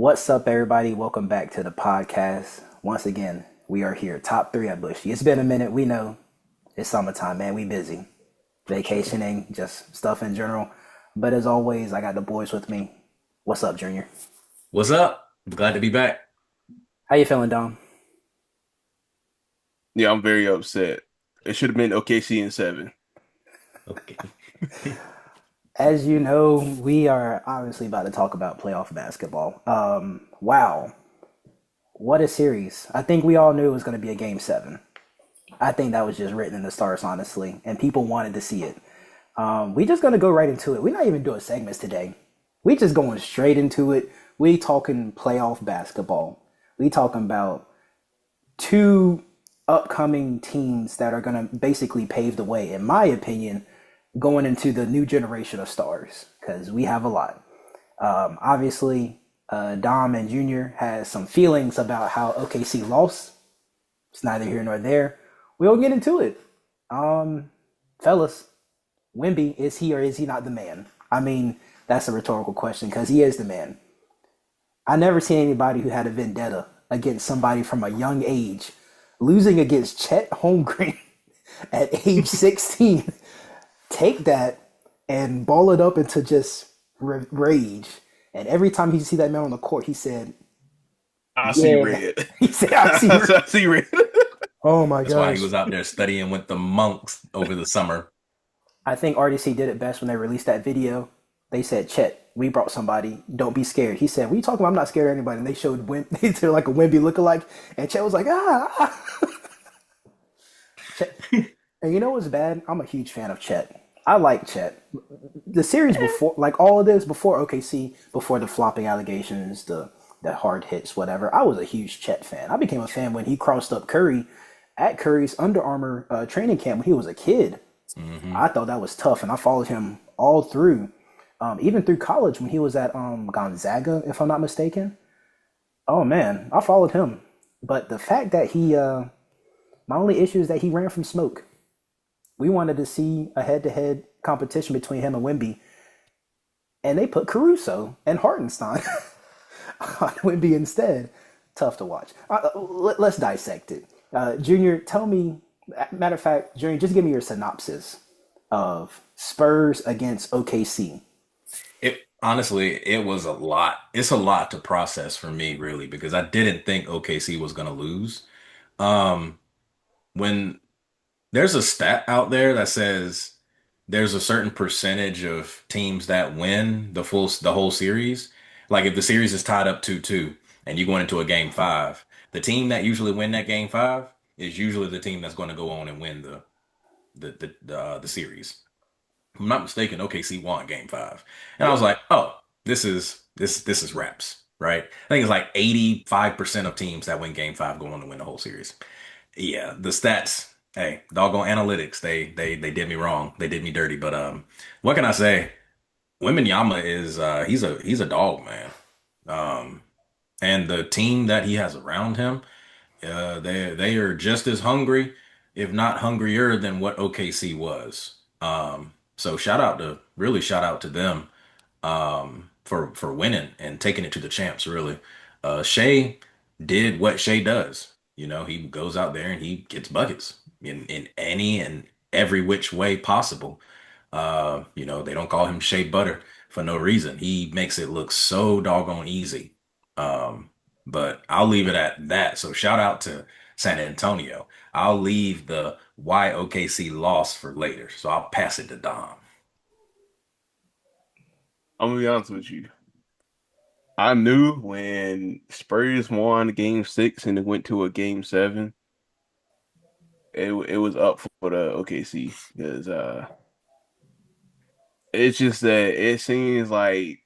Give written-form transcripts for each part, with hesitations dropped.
What's up, everybody? Welcome back to the podcast. Once again, we are here, top three at Bushy. It's been a minute. We know it's summertime, man. We busy, For sure. vacationing, just stuff in general. But as always, I got the boys with me. What's up, Junior? What's up? Glad to be back. How you feeling, Dom? Yeah, I'm very upset. It should have been OKC in seven. Okay. As you know, we are obviously about to talk about playoff basketball. Wow, what a series! I think we all knew it was going to be a game seven. I think that was just written in the stars, honestly, and people wanted to see it. We just gonna go right into it. We're not even doing segments today. We just going straight into it. We talking playoff basketball. We talking about two upcoming teams that are gonna basically pave the way, in my opinion, going into the new generation of stars because we have a lot. Obviously, Dom and Junior has some feelings about how OKC lost. It's neither here nor there. We'll get into it. Fellas, Wimby, is he or is he not the man? I mean, that's a rhetorical question because he is the man. I never seen anybody who had a vendetta against somebody from a young age, losing against Chet Holmgren at age 16. Take that and ball it up into just rage. And every time he see that man on the court, he said, I see "Yeah." red. He said, "I see." I see red. Oh my That's why he gosh! was out there studying with the monks over the summer. I think RDC did it best when they released that video. They said, "Chet, we brought somebody. Don't be scared." He said, "What are you talking about? I'm not scared of anybody." And they showed they did like a Wimby lookalike, and Chet was like, "Ah." Chet. And you know what's bad? I'm a huge fan of Chet. I like Chet. The series before, like all of this before OKC, before the flopping allegations, the hard hits, whatever. I was a huge Chet fan. I became a fan when he crossed up Curry at Curry's Under Armour training camp when he was a kid. Hmm. I thought that was tough, and I followed him all through, even through college when he was at Gonzaga, if I'm not mistaken. Oh man, I followed him. But the fact that my only issue is that he ran from smoke. We wanted to see a head-to-head competition between him and Wimby, and they put Caruso and Hartenstein on Wimby instead. Tough to watch. Let's dissect it. Junior, tell me. Matter of fact, Junior, just give me your synopsis of Spurs against OKC. It honestly, it was a lot. It's a lot to process for me, really, because I didn't think OKC was going to lose. Um, when there's a stat out there that says there's a certain percentage of teams that win the whole series. Like if the series is tied up 2-2 and you going into a game five, the team that usually win that game five is usually the team that's going to go on and win the series. If I'm not mistaken, OKC won game five. And I was Yep. like, oh, this is wraps, right? I think it's like 85% of teams that win game five go on to win the whole series. Yeah, the stats. Hey, doggone analytics. They did me wrong. They did me dirty. But what can I say? Wembanyama is he's a dog, man. Um, and the team that he has around him, they are just as hungry, if not hungrier, than what OKC was. So shout out to them for winning and taking it to the champs, really. Shea did what Shea does. You know, he goes out there and he gets buckets in any and every which way possible. They don't call him Shea Butter for no reason. He makes it look so doggone easy. Um, but I'll leave it at that. So shout out to San Antonio. I'll leave the why OKC lost for later. So I'll pass it to Dom. I'm gonna be honest with you. I knew when Spurs won game six and it went to a game seven, it was up for the OKC because it's just that it seems like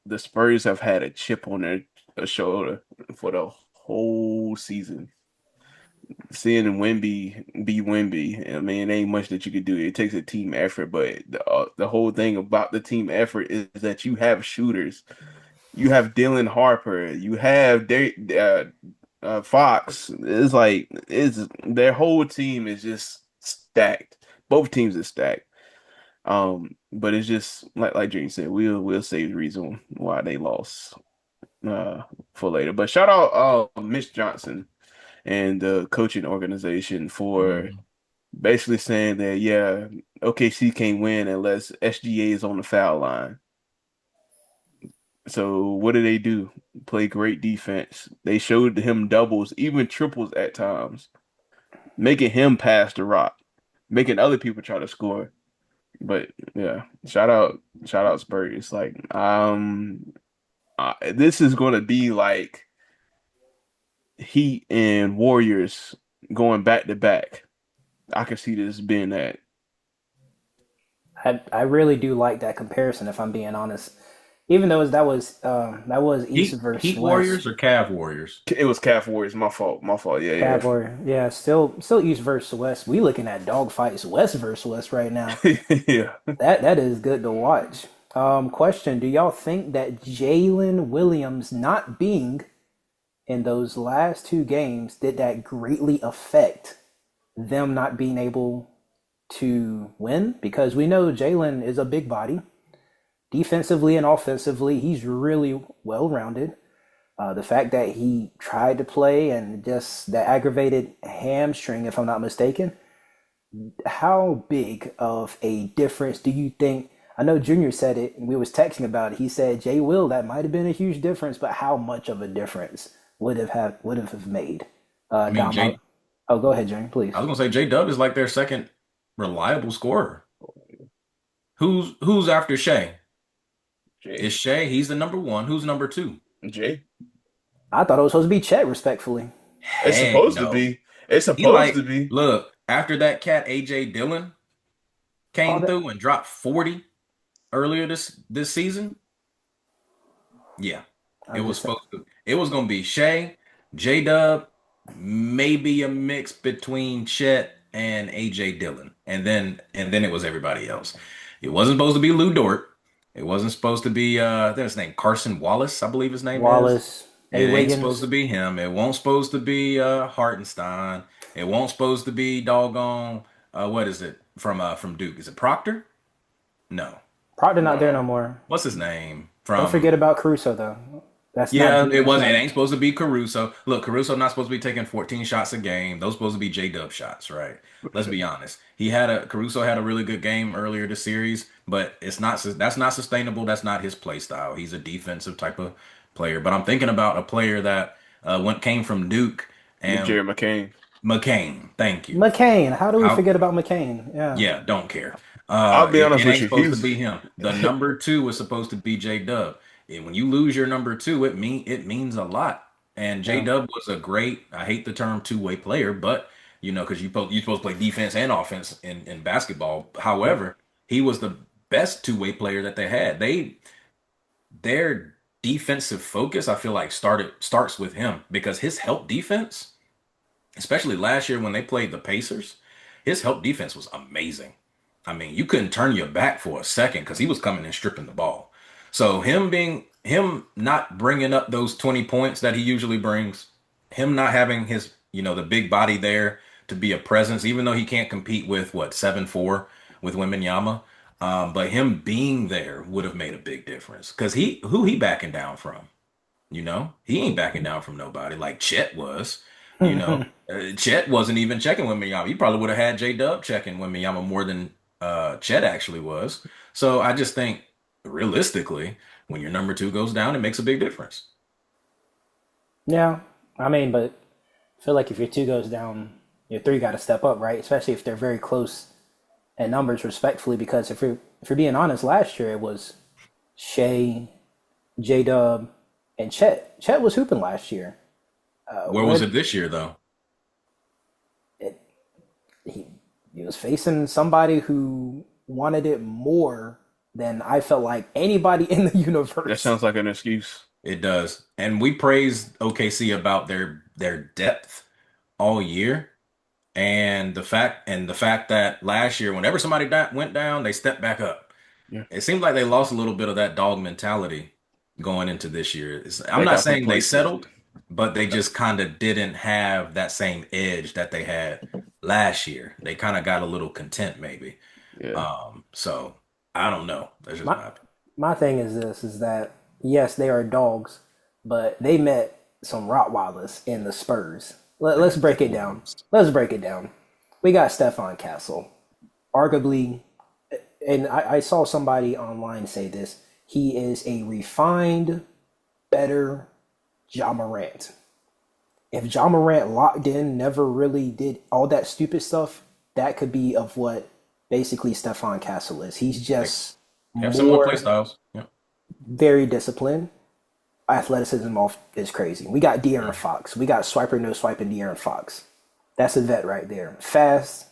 the Spurs have had a chip on their shoulder for the whole season. Seeing Wimby be Wimby, I mean, it ain't much that you could do. It takes a team effort, but the whole thing about the team effort is that you have shooters. You have Dylan Harper. You have Fox. It's like it's their whole team is just stacked. Both teams are stacked. But it's just like Dream said, we'll say the reason why they lost. uh, for later. But shout out Mitch Johnson and the coaching organization for Mhm. basically saying that yeah, OKC can't win unless SGA is on the foul line. So what do they do? Play great defense. They showed him doubles, even triples at times, making him pass the rock, making other people try to score. But yeah, shout out Spurs. Like, this is going to be like Heat and Warriors going back to back. I can see this being that. I really do like that comparison, if I'm being honest. Even though that was East versus Heat West. Warriors or Cav Warriors? It was Calf Warriors. My fault. My fault. Yeah, Cab or yeah, still East versus West. We looking at dog fights West versus West right now. yeah. Yeah. That is good to watch. Question: do y'all think that Jalen Williams not being in those last two games did that greatly affect them not being able to win? Because we know Jalen is a big body, defensively and offensively. He's really well rounded. The fact that he tried to play and just that aggravated hamstring, if I'm not mistaken, how big of a difference do you think? I know Junior said it, and we was texting about it. He said, "Jay Will, that might have been a huge difference, but how much of a difference would have made?" I mean, Dom, oh, go ahead, Junior, I please. was gonna say J Dub is like their second reliable scorer. Who's after Shea? Is Jay. Shea? He's the number one. Who's number two? Jay. I thought it was supposed to be Chet, respectfully. It's Heck supposed to no. be. It's He supposed to like, be. look, after that cat AJ Dillon All came that through and dropped 40 earlier this season, yeah, it I'm was just saying. supposed to. It was gonna be Shea, J Dub, maybe a mix between Chet and AJ Dillon, and then it was everybody else. It wasn't supposed to be Lou Dort. It wasn't supposed to be there's his name Carson Wallace, I believe his name is. Wallace, It A. ain't supposed to Wiggins. be him. It won't supposed to be Hartenstein. It won't supposed to be doggone what is it from Duke? Is it Proctor? No. Proctor not there no No. more. What's his name Don't from? forget about Caruso though. That's not Yeah, D. it That's wasn't. It not. ain't supposed to be Caruso. Look, Caruso not supposed to be taking 14 shots a game. Those supposed to be J Dub shots, right? Let's be honest. Caruso had a really good game earlier this series, but that's not sustainable. That's not his play style. He's a defensive type of player. But I'm thinking about a player that came from Duke and Jerry McCain. McCain. Thank you. McCain. How do we How forget about McCain? Yeah. Yeah, don't care. I'll be honest It with ain't you. supposed to He's be him. The number two was supposed to be J Dub. And when you lose your number two, it means a lot. And J Yeah. Dub was a great, I hate the term two-way player, but because you supposed to play defense and offense in basketball. Yeah. However, he was the best two-way player that they had. Their defensive focus, I feel like starts with him because his help defense, especially last year when they played the Pacers, his help defense was amazing. I mean, you couldn't turn your back for a second because he was coming and stripping the ball. So him not bringing up those 20 points that he usually brings, him not having his the big body there to be a presence, even though he can't compete with what 7'4" with Wembanyama, but him being there would have made a big difference because he backing down from. He ain't backing down from nobody like Chet was. Chet wasn't even checking Wembanyama. He probably would have had J Dub checking Wembanyama more than Chet actually was. So I just think realistically, when your number two goes down, it makes a big difference. Yeah. I mean, but I feel like if your two goes down, your three got to step up, right? Especially if they're very close in numbers, respectfully. Because if you're being honest, last year it was Shea, J Dub, and Chet. Chet was hooping last year. Where was What it this year though? it, he he was facing somebody who wanted it more than I felt like anybody in the That universe. sounds like an excuse. It does. And we praised OKC about their depth all year. And the fact that last year, whenever somebody went down, they stepped back up. Yeah. It seems like they lost a little bit of that dog mentality going into this year. I'm They not got saying they complacent. settled, but they just kind of didn't have that same edge that they had last year. They kind of got a little content, maybe. Yeah. So I don't know. That's just My my opinion. my thing is this: is that yes, they are dogs, but they met some Rottweilers in the Spurs. Let's Man, break it down. Let's break it down. We got Stefan Castle, arguably, and I saw somebody online say this. He is a refined, better Ja Morant. If Ja Morant locked in, never really did all that stupid stuff, that could be of what basically Stefan Castle is. He's they just have similar play more styles. Yeah. very disciplined. Athleticism off is crazy. We got De'Aaron Fox. We got swiper no swiping De'Aaron Fox. That's a vet right there. Fast.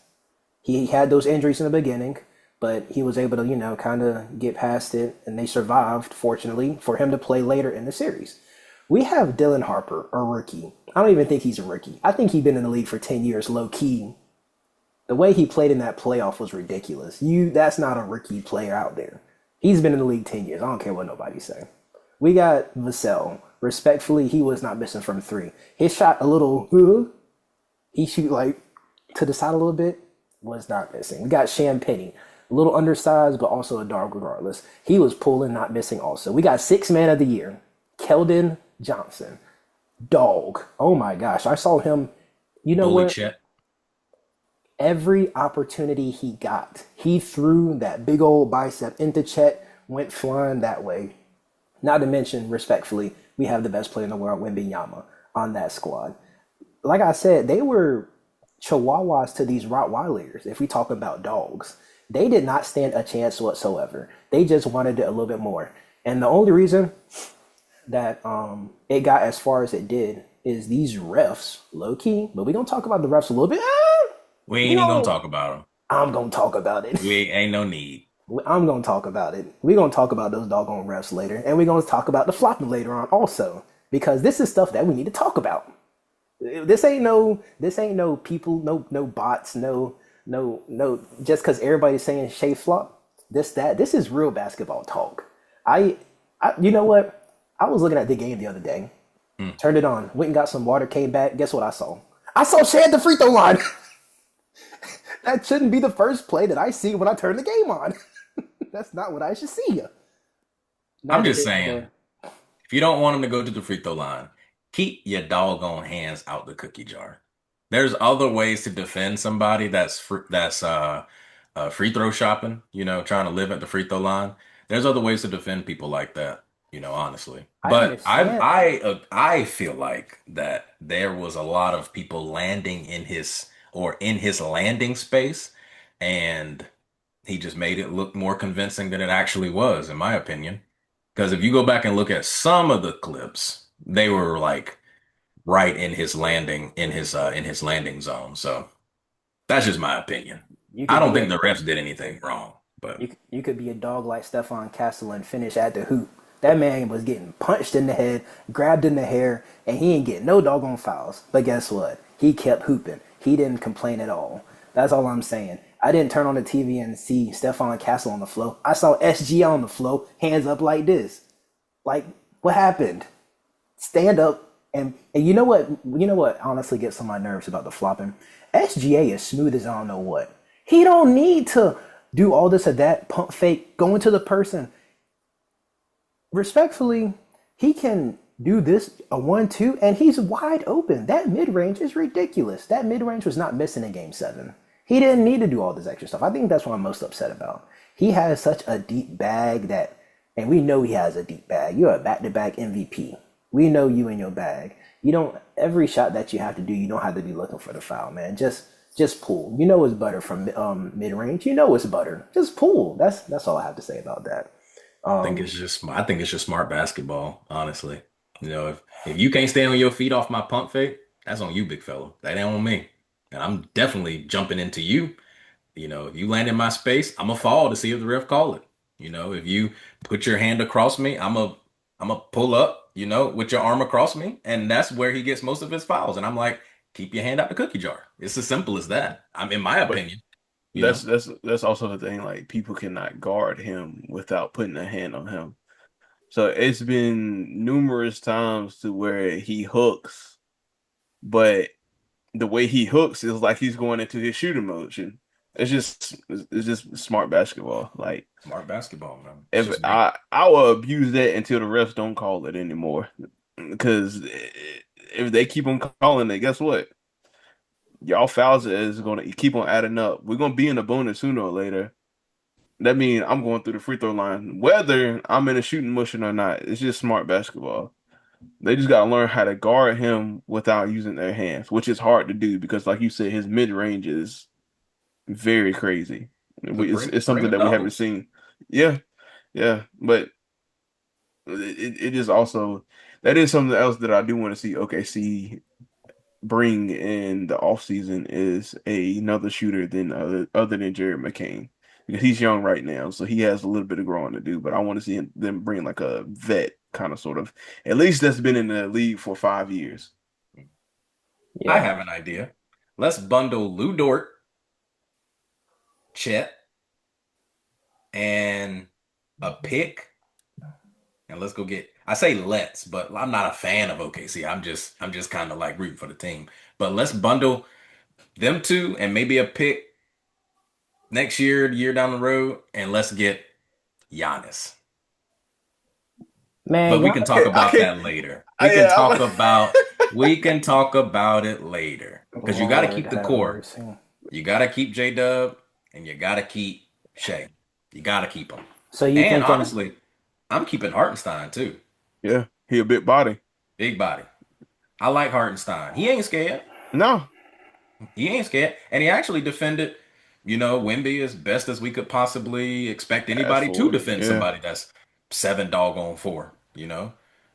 He had those injuries in the beginning, but he was able to, kind of get past it, and they survived, fortunately, for him to play later in the series. We have Dylan Harper, a rookie. I don't even think he's a rookie. I think he's been in the league for 10 years, low key. The way he played in that playoff was ridiculous. That's not a rookie player out there. He's been in the league 10 years. I don't care what nobody say. We got Vassell. Respectfully, he was not missing from three. His shot a little, he shoot like to the side a little bit, was not missing. We got Penny, a little undersized, but also a dog regardless. He was pulling, not missing also. We got six man of the year, Keldon Johnson. Dog. Oh my gosh. I saw him, you know Bully what? Chet. Every opportunity he got, he threw that big old bicep into Chet, went flying that way. Not to mention, respectfully, we have the best player in the world, Wembanyama, on that squad. Like I said, they were chihuahuas to these Rottweilers, if we talk about dogs. They did not stand a chance whatsoever. They just wanted it a little bit more. And the only reason that it got as far as it did is these refs, low key, but we're going to talk about the refs a little bit. We You ain't even gonna know, talk about them. I'm going to talk about it. We ain't no need. I'm going to talk about it. We're going to talk about those doggone refs later. And we're going to talk about the flopping later on also. Because this is stuff that we need to talk about. This ain't no people, no bots, no, just because everybody's saying Shea flop, this is real basketball talk. You know what? I was looking at the game the other day, turned it on, went and got some water, came back. Guess what I saw? I saw Shea at the free throw line. That shouldn't be the first play that I see when I turn the game on. That's not what I should see. I'm Not a just bit saying, more. if you don't want him to go to the free throw line, keep your doggone hands out the cookie jar. There's other ways to defend somebody that's free throw shopping, trying to live at the free throw line. There's other ways to defend people like that, honestly. I But understand. I feel like that there was a lot of people landing in his landing space, and he just made it look more convincing than it actually was, in my opinion. Because if you go back and look at some of the clips, they were like right in his landing zone. So that's just my opinion. You I could don't be think a the refs did anything wrong, but you could be a dog like Stefan Castle and finish at the hoop. That man was getting punched in the head, grabbed in the hair, and he ain't getting no doggone fouls. But guess what? He kept hooping. He didn't complain at all. That's all I'm saying. I didn't turn on the TV and see Stefan Castle on the floor. I saw SG on the floor, hands up like this. Like, what happened? Stand up and you know what honestly gets on my nerves about the flopping. SGA is smooth as I don't know what. He don't need to do all this or that, pump fake, go into the person. Respectfully, he can do this a 1-2 and he's wide open. That mid-range is ridiculous. That mid-range was not missing in game 7. He didn't need to do all this extra stuff. I think that's what I'm most upset about. He has such a deep bag that, and we know he has a deep bag. You're a back-to-back MVP. We know you in your bag. You don't, every shot that you have to do, you don't have to be looking for the foul, man. Just pull. You know it's butter from mid-range. You know it's butter. Just pull. That's all I have to say about that. Um, I think it's just smart basketball, honestly. If you can't stay on your feet off my pump fake, that's on you, big fella. That ain't on me. And I'm definitely jumping into you. If you land in my space, I'm gonna fall to see if the ref call it. If you put your hand across me, I'm a pull up, with your arm across me, and that's where he gets most of his fouls. And I'm like, keep your hand out the cookie jar. It's as simple as that. I'm in my But opinion, you that's know. that's also the thing. Like people cannot guard him without putting a hand on him. So it's been numerous times to where he hooks, but the way he hooks is like he's going into his shooting motion. It's just smart basketball. Like Smart basketball, man. It's if just great. I will abuse that until the refs don't call it anymore. because if they keep on calling it, guess what? Y'all fouls is going to keep on adding up. We're going to be in the bonus sooner or later. That means I'm going through the free throw line, whether I'm in a shooting motion or not. It's just smart basketball. They just got to learn how to guard him without using their hands, which is hard to do because, like you said, his mid range is very crazy. But It's bring something the that we haven't doubles. seen. Yeah, yeah, but it is also that is something else that I do want to see OKC bring in the offseason is another shooter than other than Jared McCain because he's young right now, so he has a little bit of growing to do. But I want to see them bring like a vet kind of sort of at least that's been in the league for 5 years. I Yeah. have an idea. Let's bundle Lou Dort, Chet, and a pick, and let's go get. I say let's, but I'm not a fan of OKC. I'm just kind of like rooting for the team. But let's bundle them two and maybe a pick next year, the year down the road, and let's get Giannis. Man, But we y'all, can talk I about can't. that later. We can Yeah, talk about it later because you got to Lord keep the have core. mercy. You got to keep J Dub and you got to keep Shea. You got to keep them. So you And thinking honestly, I'm keeping Hartenstein too. yeah, he a big body. Big body. I like Hartenstein. He ain't scared. No, He ain't scared. And he actually defended, Wemby as best as we could possibly expect ask anybody to for defend yeah. somebody that's seven doggone four.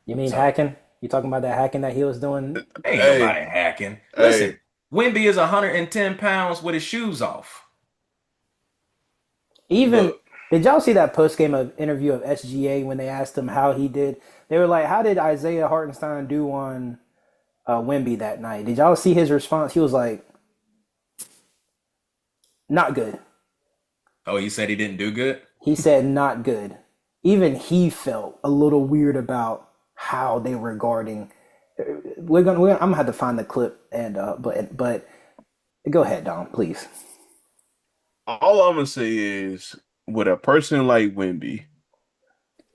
you mean So hacking? You talking about that hacking that he was doing? ain't Hey, nobody hacking. hey, Listen, Wemby is 110 pounds with his shoes off. Even look. did y'all see that post game of interview of SGA when they asked him how he did? They were like, "How did Isaiah Hartenstein do on Wemby that night?" Did y'all see his response? He was like, "Not good." Oh, he said he didn't do good? He said, "Not good." Even he felt a little weird about how they were guarding. I'm gonna have to find the clip and but go ahead, Dom, please. All I'm gonna say is, with a person like Wemby,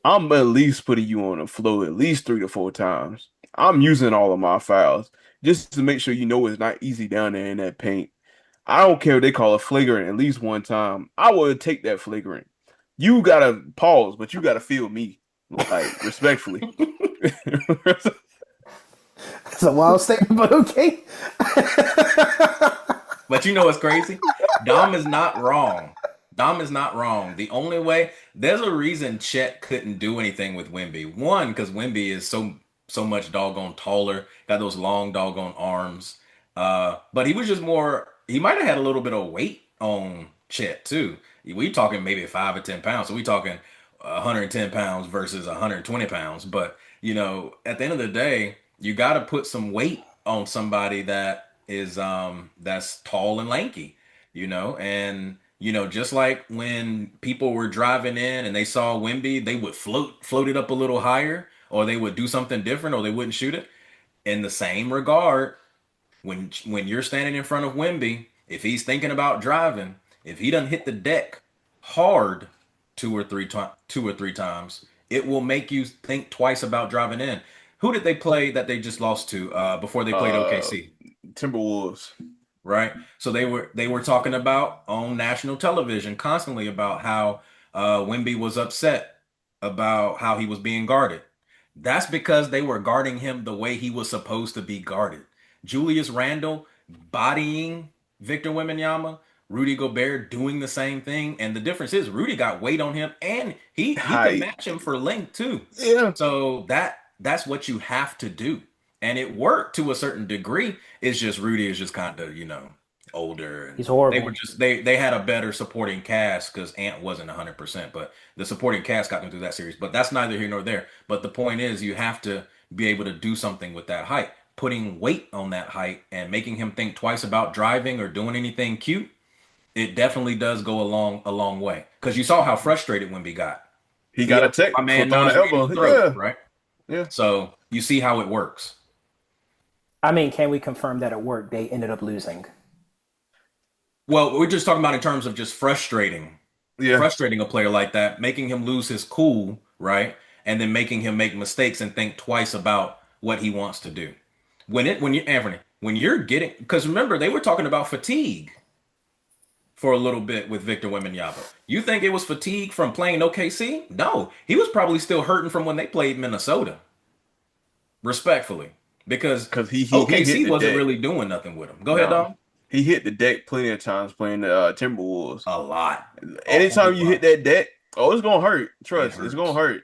I'm at least putting you on the floor at least 3 to 4 times. I'm using all of my fouls just to make sure you know it's not easy down there in that paint. I don't care if they call it flagrant at least one time. I would take that flagrant. You gotta pause, but you gotta feel me, like respectfully. It's a wild statement, but okay. But you know what's crazy? Dom is not wrong. Dom is not wrong. The only way there's a reason Chet couldn't do anything with Wemby. One, because Wemby is so much doggone taller, got those long doggone arms. But he was just more. He might have had a little bit of weight on Chet too. We talking maybe 5 or 10 pounds. So we talking 110 pounds versus 120 pounds. But at the end of the day, you got to put some weight on somebody that's tall and lanky, and just like when people were driving in and they saw Wimby, they would float it up a little higher, or they would do something different, or they wouldn't shoot it. In the same regard, when you're standing in front of Wimby, if he's thinking about driving, if he doesn't hit the deck hard two or three times, it will make you think twice about driving in. Who did they play that they just lost to before they played uh, OKC? Timberwolves. Right? So they were talking about on national television constantly about how Wemby was upset about how he was being guarded. That's because they were guarding him the way he was supposed to be guarded. Julius Randle bodying Victor Wembanyama, Rudy Gobert doing the same thing, and the difference is Rudy got weight on him, and he can Height. match him for length too. Yeah. So that's what you have to do, and it worked to a certain degree. It's just Rudy is just kind of older, and He's they were horrible. just they had a better supporting cast because Ant wasn't 100%, but the supporting cast got them through that series. But that's neither here nor there. But the point is, you have to be able to do something with that height, putting weight on that height, and making him think twice about driving or doing anything cute. It definitely does go a long way because you saw how frustrated Wimby got. He He got a yelled, tech "My for man throwing the Nas Reed in elbow. the throat," Yeah. right? Yeah. So you see how it works. I mean, can we confirm that at work they ended up losing? Well, we're just talking about in terms of just Yeah. frustrating a player like that, making him lose his cool, right? And then making him make mistakes and think twice about what he wants to do. Anthony, when you're getting, because remember they were talking about fatigue for a little bit with Victor Wembanyama. You think it was fatigue from playing OKC? No, he was probably still hurting from when they played Minnesota. Respectfully, because he hit OKC the wasn't deck. really doing nothing with him. Go ahead, No, dog. he hit the deck plenty of times playing the Timberwolves. A lot. Anytime you hit that deck, it's gonna hurt. It Trust, it's gonna hurts, hurt.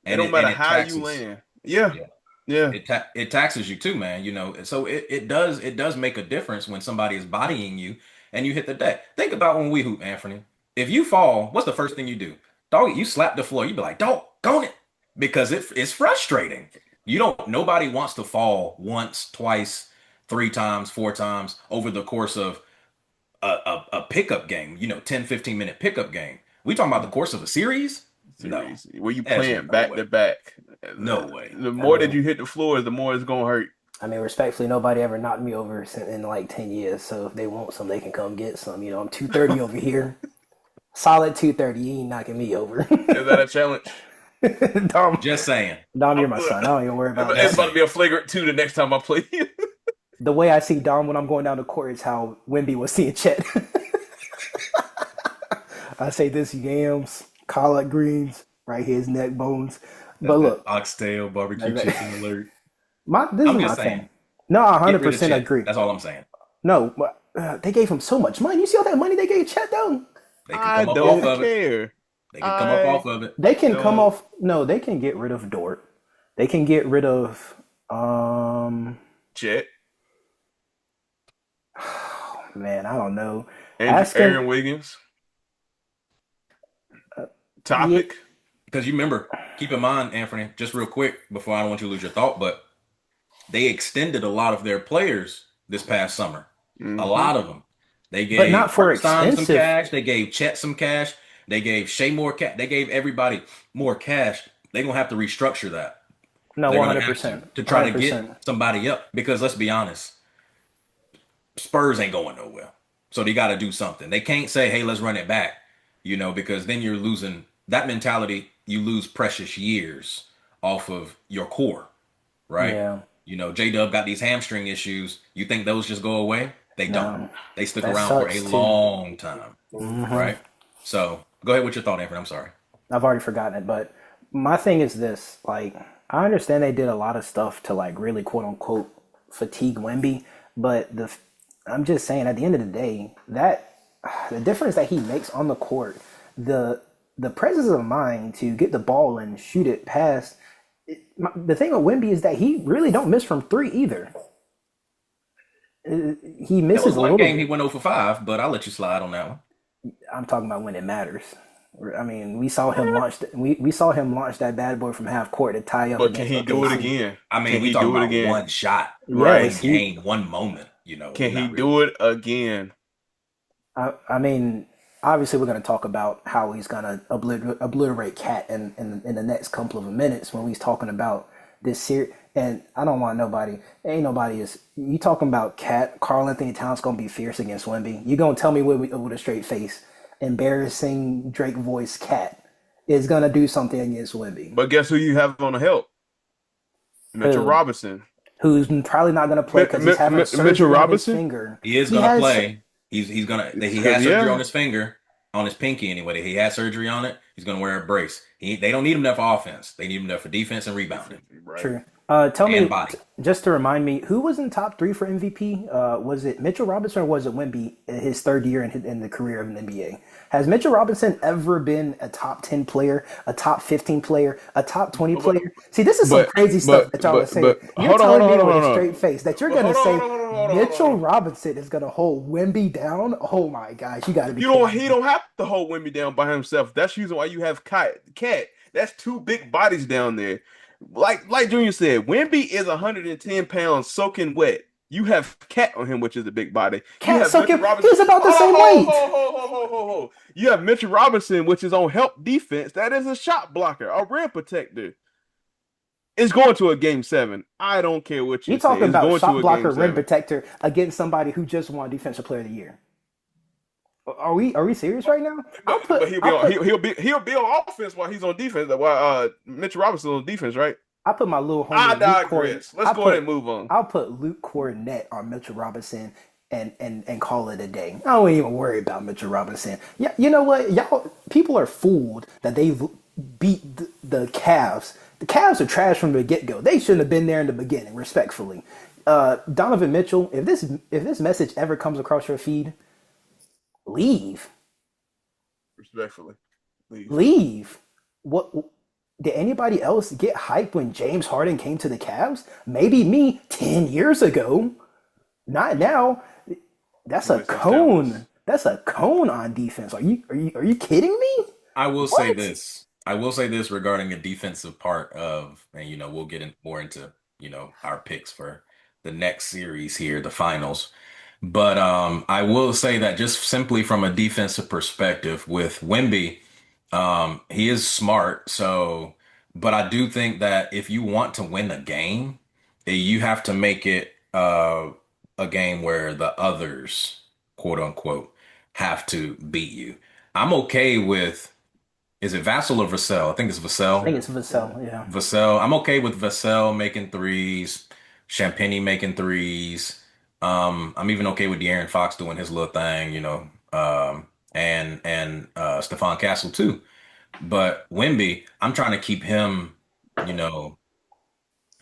It and don't matter it how you taxes. land. Yeah, Yeah, yeah. it taxes you too, man. You know, so it does make a difference when somebody is bodying you and you hit the deck. Think about when we hoop, Anthony. If you fall, what's the first thing you do? Dog, you slap the floor. You be like, "Don't go it," because it's frustrating. You don't. Nobody wants to fall once, twice, three times, four times over the course of a pickup game. 10, 15 minute pickup game. We talking about the course of a series? No, Series where you there's playing no back to way. back. No way. The I more that mean, you hit the floor, the more it's gonna hurt. I mean, respectfully, nobody ever knocked me over in like 10 years. So if they want some, they can come get some. I'm 230 over here, solid 230. You ain't knocking me over. Is that a challenge? Dom, Just saying. Dom, you're my son. I don't even worry about It's that. about to be a flagrant 2 the next time I play you. The way I see Dom when I'm going down the court is how Wimby was seeing Chet. I say this yams, collard greens, right here, his neck bones. But That look, oxtail barbecue chicken alert. this is I'm my just saying, thing. No, I get rid of 100% Chet. agree. That's all I'm saying. No, but, they gave him so much money. You see all that money they gave Chet, though? They can I come up off don't of it. care. They can come up off I of it. They can come don't. off. No, they can get rid of Dort. They can get rid of. Chet, Man, I don't know. Andrew, Ask him. Aaron Wiggins, Yeah, Topic. Because you remember, keep in mind, Anthony, just real quick before I don't want you to lose your thought, but they extended a lot of their players this past summer. A Mm-hmm. lot of them. They but not gave for Hartenstein some expensive. cash. They gave Chet some cash. They gave Shea more cash. They gave everybody more cash. They're going to have to restructure that. No, They're one going to hundred have percent, to one try hundred to get percent. somebody up because let's be honest, Spurs ain't going nowhere. So they got to do something. They can't say, hey, let's run it back, because then you're losing that mentality. You lose precious years off of your core, right? Yeah, J Dub got these hamstring issues. You think those just go away? They don't. no, They stick that around for a sucks too. long time, Hmm. right? So go ahead with your thought, Anthony. I'm sorry. I've already forgotten it, but my thing is this: like, I understand they did a lot of stuff to like really quote unquote fatigue Wemby, but I'm just saying at the end of the day that the difference that he makes on the court, the the presence of mind to get the ball and shoot it past. The thing with Wemby is that he really don't miss from three either. He There misses was a one little game he bit. went 0 for 5, but I'll let you slide on that one. I'm talking about when it matters. I mean, we saw him launch. We saw him launch that bad boy from half court to tie up But can against he do it OKC. again? I mean, Can we he talking do it about again? one shot, Right. one Yes, he. game, one moment. Can he Not really. do it again? I mean, obviously, we're going to talk about how he's going to obliterate Cat in the next couple of minutes when he's talking about this series. And I don't want nobody. Ain't nobody is. You talking about Cat? Karl Anthony Towns going to be fierce against Wemby. You going to tell me with a straight face, embarrassing Drake voice Cat is going to do something against Wemby? But guess who you have on the help? Mitchell Who? Robinson. Who's probably not going to play because he's having Mitchell surgery on his Robinson? finger. He is He gonna has. play. He Because has surgery on yeah, his finger, on his pinky anyway. He has surgery on it. He's gonna wear a brace. They don't need him there for offense. They need him there for defense and rebounding right. True. Tell and me, body. just to remind me, who was in top three for MVP? Was it Mitchell Robinson or was it Wemby in his third year in the career of an NBA? Has Mitchell Robinson ever been a top 10 player, a top 15 player, a top 20 But player? See, this is some but crazy stuff but that y'all are saying. but You're hold telling on, me hold on, with hold a on, hold straight on. face that you're But going to hold on, say hold on, hold on, hold on, hold Mitchell on. Robinson is going to hold Wemby down? Oh my gosh, you got to be You don't. kidding He me. don't have to hold Wimby down by himself. That's the reason why you have Cat. That's two big bodies down there. Like Junior said, Wimby is 110 pounds soaking wet. You have Cat on him, which is a big body. You Cat have Mitchell sucking, Robinson. he's about the Hold same on, hold, weight. hold, hold, hold, hold, hold, hold. You have Mitchell Robinson, which is on help defense. That is a shot blocker, a rim protector. It's going to a game 7. I don't care what You you say. talking It's about going to shot a blocker, game rim 7. protector against somebody who just won Defensive Player of the Year? Are we serious right now? But he'll be on offense while he's on defense. While Mitchell Robinson's on defense, right? I put my little I homie Luke Corn. digress. Let's go ahead and move on. I'll put Luke Cornett on Mitchell Robinson and call it a day. I don't even worry about Mitchell Robinson. Yeah, you know what? Y'all people are fooled that they beat the Cavs. The Cavs are trash from the get go. They shouldn't have been there in the beginning. Respectfully, Donovan Mitchell. If this message ever comes across your feed, leave, Respectfully, please. leave. What did anybody else get hyped when James Harden came to the Cavs? Maybe me 10 years ago. Not now. That's a Makes us jealous. cone. That's a cone on defense. Are you kidding me? I will say What? this. I will say this regarding the defensive part of, and we'll get more into, our picks for the next series here, the finals. But I will say that just simply from a defensive perspective with Wemby, he is smart. So, but I do think that if you want to win a game, you have to make it a game where the others, quote unquote, have to beat you. I'm okay with, is it Vassell or Vassell? I think it's I think Vassell. it's Vassell. Yeah. Vassell. I'm okay with Vassell making threes, Champagny making threes. I'm even okay with De'Aaron Fox doing his little thing, and Stephon Castle too. But Wemby, I'm trying to keep him, you know,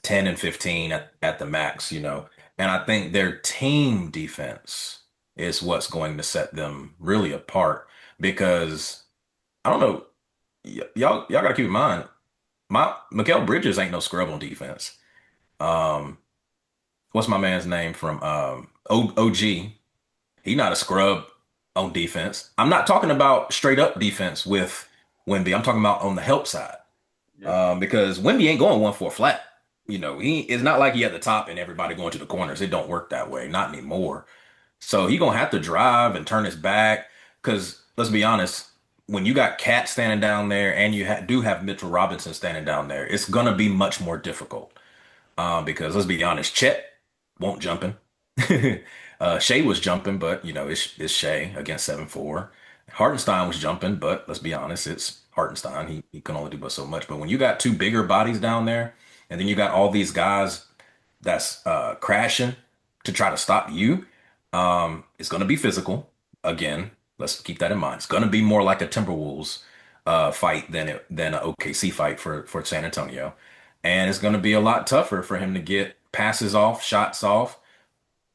10 and 15 at the max, And I think their team defense is what's going to set them really apart because I don't know, y'all gotta keep in mind, my Mikal Bridges ain't no scrub on defense. Um, what's my man's name from OG? He not a scrub on defense. I'm not talking about straight up defense with Wemby. I'm talking about on the help side. Yeah. Because Wemby ain't going 1-4 flat. He it's not like he at the top and everybody going to the corners. It don't work that way, not anymore. So he gonna have to drive and turn his back. Because let's be honest, when you got Cat standing down there and you do have Mitchell Robinson standing down there, it's gonna be much more difficult. Because let's be honest, Chet won't jumping. Shea was jumping, but it's Shea against 7-4. Hartenstein was jumping, but let's be honest, it's Hartenstein. He can only do but so much. But when you got two bigger bodies down there, and then you got all these guys that's crashing to try to stop you, it's going to be physical. Again, let's keep that in mind. It's going to be more like a Timberwolves fight than an OKC fight for San Antonio, and it's going to be a lot tougher for him to get passes off, shots off.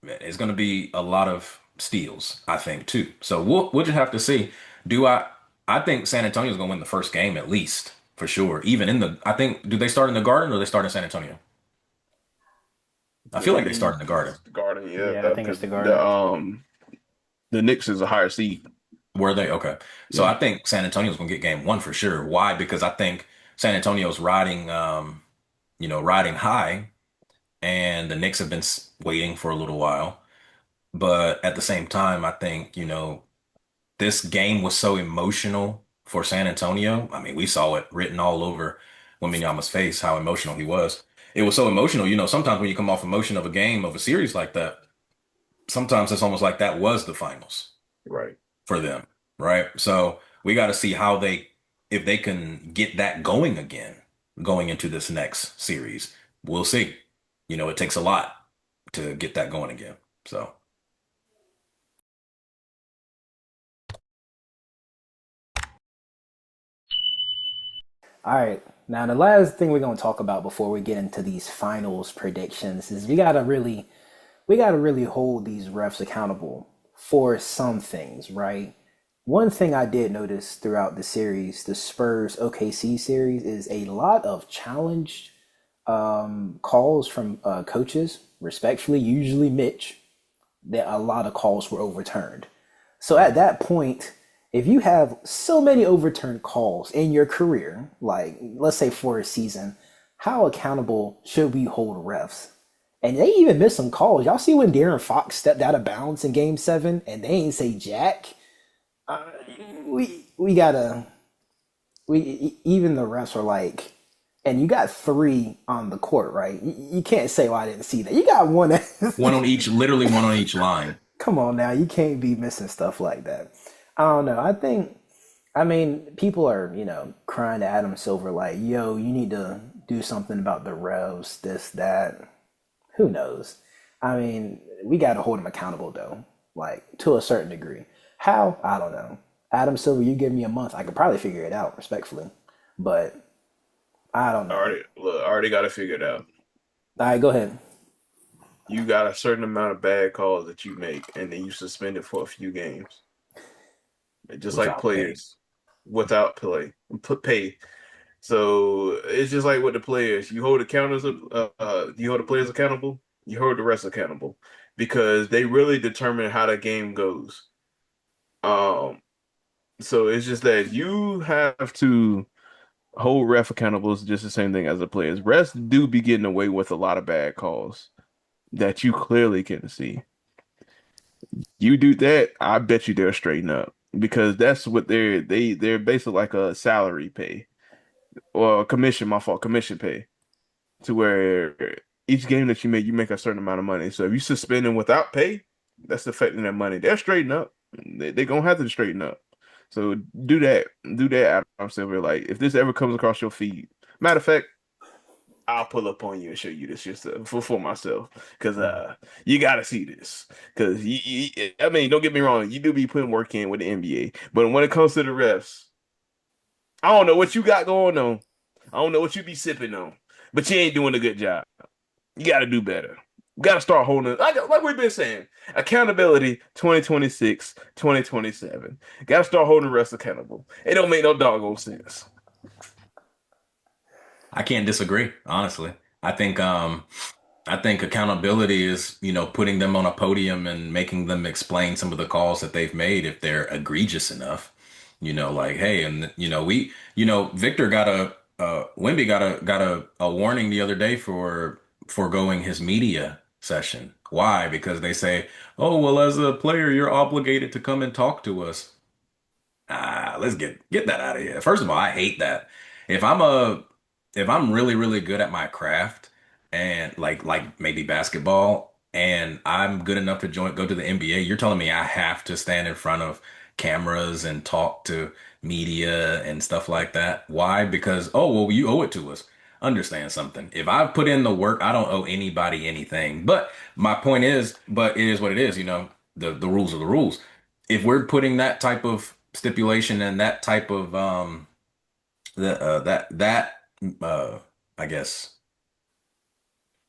It's going to be a lot of steals, I think, too. So we'll just have to see. Do I think San Antonio is going to win the first game at least for sure. Even I think, do they start in the Garden or they start in San Antonio? I feel like they start in the Garden. The Garden, yeah, Yeah, I think it's because the Garden. the Knicks is a higher seed. Were they? Okay. So Yeah, I think San Antonio's going to get game one for sure. Why? Because I think San Antonio's riding, riding high, and the Knicks have been waiting for a little while. But at the same time, I think, this game was so emotional for San Antonio. I mean, we saw it written all over Wembanyama's face, how emotional he was. It was so emotional. Sometimes when you come off emotion of a game, of a series like that, sometimes it's almost like that was the finals right. for them, right? So we got to see if they can get that going again, going into this next series. We'll see. It takes a lot to get that going again. So. All right. Now the last thing we're gonna talk about before we get into these finals predictions is we gotta really hold these refs accountable for some things, right? One thing I did notice throughout the series, the Spurs OKC series, is a lot of challenged calls from coaches, respectfully, usually Mitch, that a lot of calls were overturned. So at that point, if you have so many overturned calls in your career, like let's say for a season, how accountable should we hold refs? And they even missed some calls. Y'all see when De'Aaron Fox stepped out of bounds in Game 7 and they ain't say jack? Uh, we gotta even the refs are like, and you got three on the court, right? You can't say, "Well, I didn't see that." You got one. One on each, literally one on each line. Come on now, you can't be missing stuff like that. I don't know. I mean, people are, crying to Adam Silver like, yo, you need to do something about the refs, this, that. Who knows? I mean, we got to hold him accountable though, like to a certain degree. How? I don't know. Adam Silver, you give me a month, I could probably figure it out respectfully, but I don't know. I already got to figure it out. All right, go ahead. You got a certain amount of bad calls that you make, and then you suspend it for a few games. Just like without pay. players without pay. So it's just like with the players. You hold the players accountable. You hold the rest accountable because they really determine how the game goes. Um, so it's just that you have to hold ref accountable is just the same thing as the players. Refs do be getting away with a lot of bad calls that you clearly can see. You do that, I bet you they'll straighten up because that's what they're basically like a salary pay or commission. My fault, commission pay to where each game that you make a certain amount of money. So if you suspend them without pay, that's affecting their money. They'll straighten up. They're gonna have to straighten up. So do that, Adam Silver. Like if this ever comes across your feed, matter of fact, I'll pull up on you and show you this yourself for myself because you got to see this because I mean don't get me wrong, you do be putting work in with the NBA, but when it comes to the refs, I don't know what you got going on. I don't know what you be sipping on, but you ain't doing a good job. You got to do better. You got to start holding like we've been saying, accountability 2026, 2027. Got to start holding refs accountable. It don't make no doggone sense. I can't disagree, honestly. I think I think accountability is, putting them on a podium and making them explain some of the calls that they've made if they're egregious enough. Like, hey, and Victor got Wimby got a warning the other day for foregoing his media session. Why? Because they say, oh, well, as a player, you're obligated to come and talk to us. Let's get that out of here. First of all, I hate that. If I'm a if I'm really really good at my craft and like maybe basketball and I'm good enough to go to the NBA, you're telling me I have to stand in front of cameras and talk to media and stuff like that. Why? Because well, you owe it to us. Understand something. If I've put in the work, I don't owe anybody anything. But my point is, but it is what it is, the rules are the rules. If we're putting that type of stipulation and that type of that uh I guess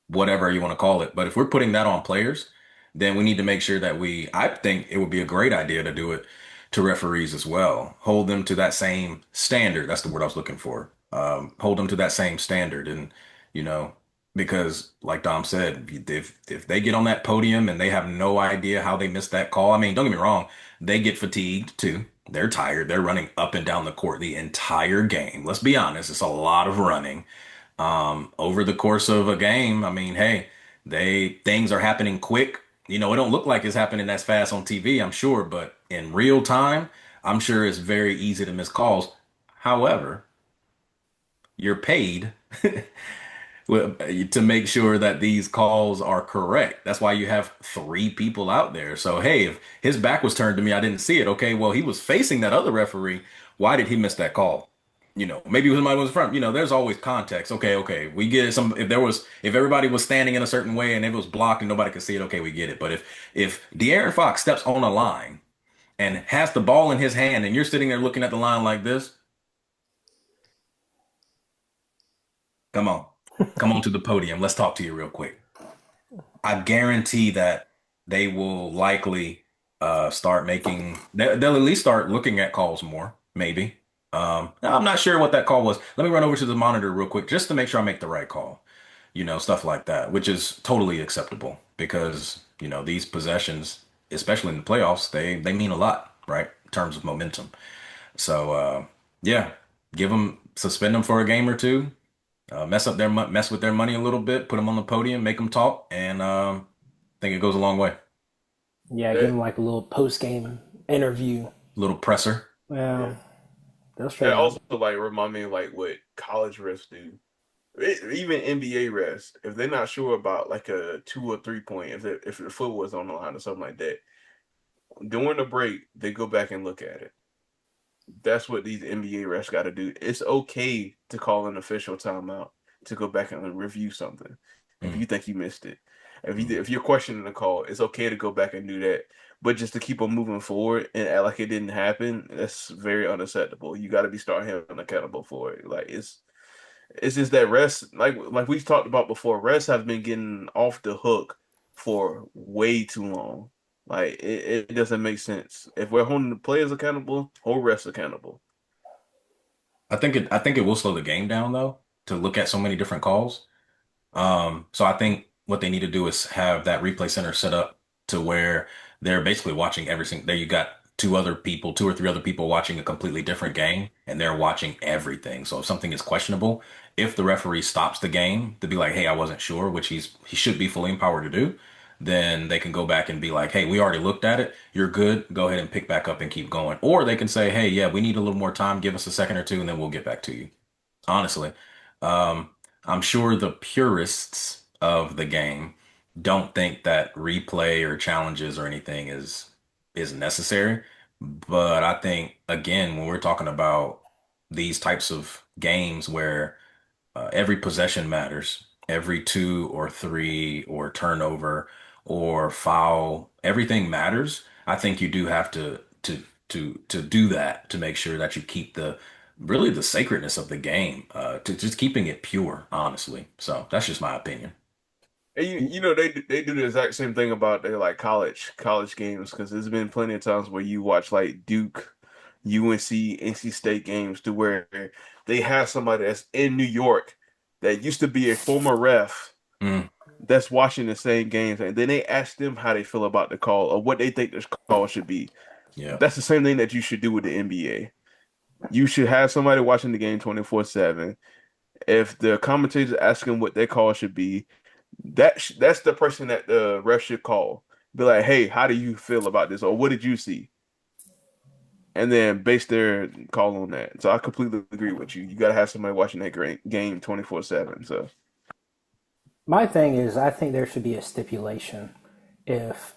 whatever you want to call it, but if we're putting that on players, then we need to make sure that I think it would be a great idea to do it to referees as well. Hold them to that same standard. That's the word I was looking for. Hold them to that same standard. And, you know, because like Dom said, if they get on that podium and they have no idea how they missed that call, I mean, don't get me wrong, they get fatigued too. They're tired. They're running up and down the court the entire game. Let's be honest, it's a lot of running over the course of a game. I mean, hey, things are happening quick. It don't look like it's happening as fast on TV, I'm sure, but in real time, I'm sure it's very easy to miss calls. However, you're paid to make sure that these calls are correct. That's why you have three people out there. So, hey, if his back was turned to me, I didn't see it. Okay, well, he was facing that other referee. Why did he miss that call? Maybe somebody was in front. There's always context. Okay, we get it. If everybody was standing in a certain way and it was blocked and nobody could see it, okay, we get it. But if De'Aaron Fox steps on a line and has the ball in his hand and you're sitting there looking at the line like this, come on, come on to the podium. Let's talk to you real quick. I guarantee that they will likely they'll at least start looking at calls more, maybe. I'm not sure what that call was. Let me run over to the monitor real quick just to make sure I make the right call. Stuff like that, which is totally acceptable because, these possessions, especially in the playoffs, they mean a lot, right? In terms of momentum. So, yeah, suspend them for a game or two, mess with their money a little bit, put them on the podium, make them talk, and I think it goes a long way. Yeah, give That, him like a little post game interview. Little presser. yeah. Well, they'll That straighten up. also like remind me of like what college refs do. Even NBA refs, if they're not sure about like a 2 or 3 point, if the foot was on the line or something like that, during the break they go back and look at it. That's what these NBA refs got to do. It's okay to call an official timeout to go back and review something if Mm, you think you missed it. mm. If you're questioning the call, it's okay to go back and do that. But just to keep on moving forward and act like it didn't happen, that's very unacceptable. You got to be start him accountable for it. Like it's just that rest, like we've talked about before, rest has been getting off the hook for way too long. Like it doesn't make sense. If we're holding the players accountable, hold rest accountable. I think it will slow the game down though to look at so many different calls. So I think what they need to do is have that replay center set up to where they're basically watching every single. There you got two or three other people watching a completely different game, and they're watching everything. So if something is questionable, if the referee stops the game to be like, "Hey, I wasn't sure," which he should be fully empowered to do, then they can go back and be like, "Hey, we already looked at it. You're good. Go ahead and pick back up and keep going." Or they can say, "Hey, yeah, we need a little more time. Give us a second or two, and then we'll get back to you." Honestly. Um, I'm sure the purists of the game don't think that replay or challenges or anything is necessary. But I think again, when we're talking about these types of games where every possession matters. Every two or three or turnover or foul, everything matters. I think you do have to do that to make sure that you keep the really the sacredness of the game, to just keeping it pure, honestly. So that's just my opinion. And you know they do the exact same thing about their like college games because there's been plenty of times where you watch like Duke, UNC, NC State games to where they have somebody that's in New York that used to be a former ref Mm, that's watching the same games, and then they ask them how they feel about the call or what they think this call should be. yeah. That's the same thing that you should do with the NBA. You should have somebody watching the game 24/7. If the commentators asking what their call should be, that's the person that the ref should call. Be like, hey, how do you feel about this? Or what did you see? And then base their call on that. So I completely agree with you. You got to have somebody watching that great game 24/7. So My thing is, I think there should be a stipulation. If,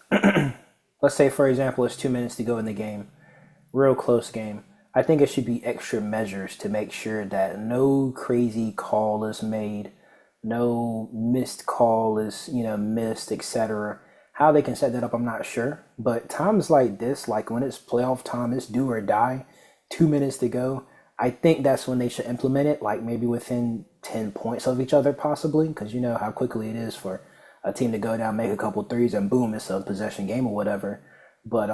let's say, for example, it's 2 minutes to go in the game, real close game, I think it should be extra measures to make sure that no crazy call is made, no missed call is, missed, etc. How they can set that up, I'm not sure. But times like this, like when it's playoff time, it's do or die, 2 minutes to go. I think that's when they should implement it, like maybe within 10 points of each other, possibly, because you know how quickly it is for a team to go down, make a couple threes, and boom, it's a possession game or whatever. But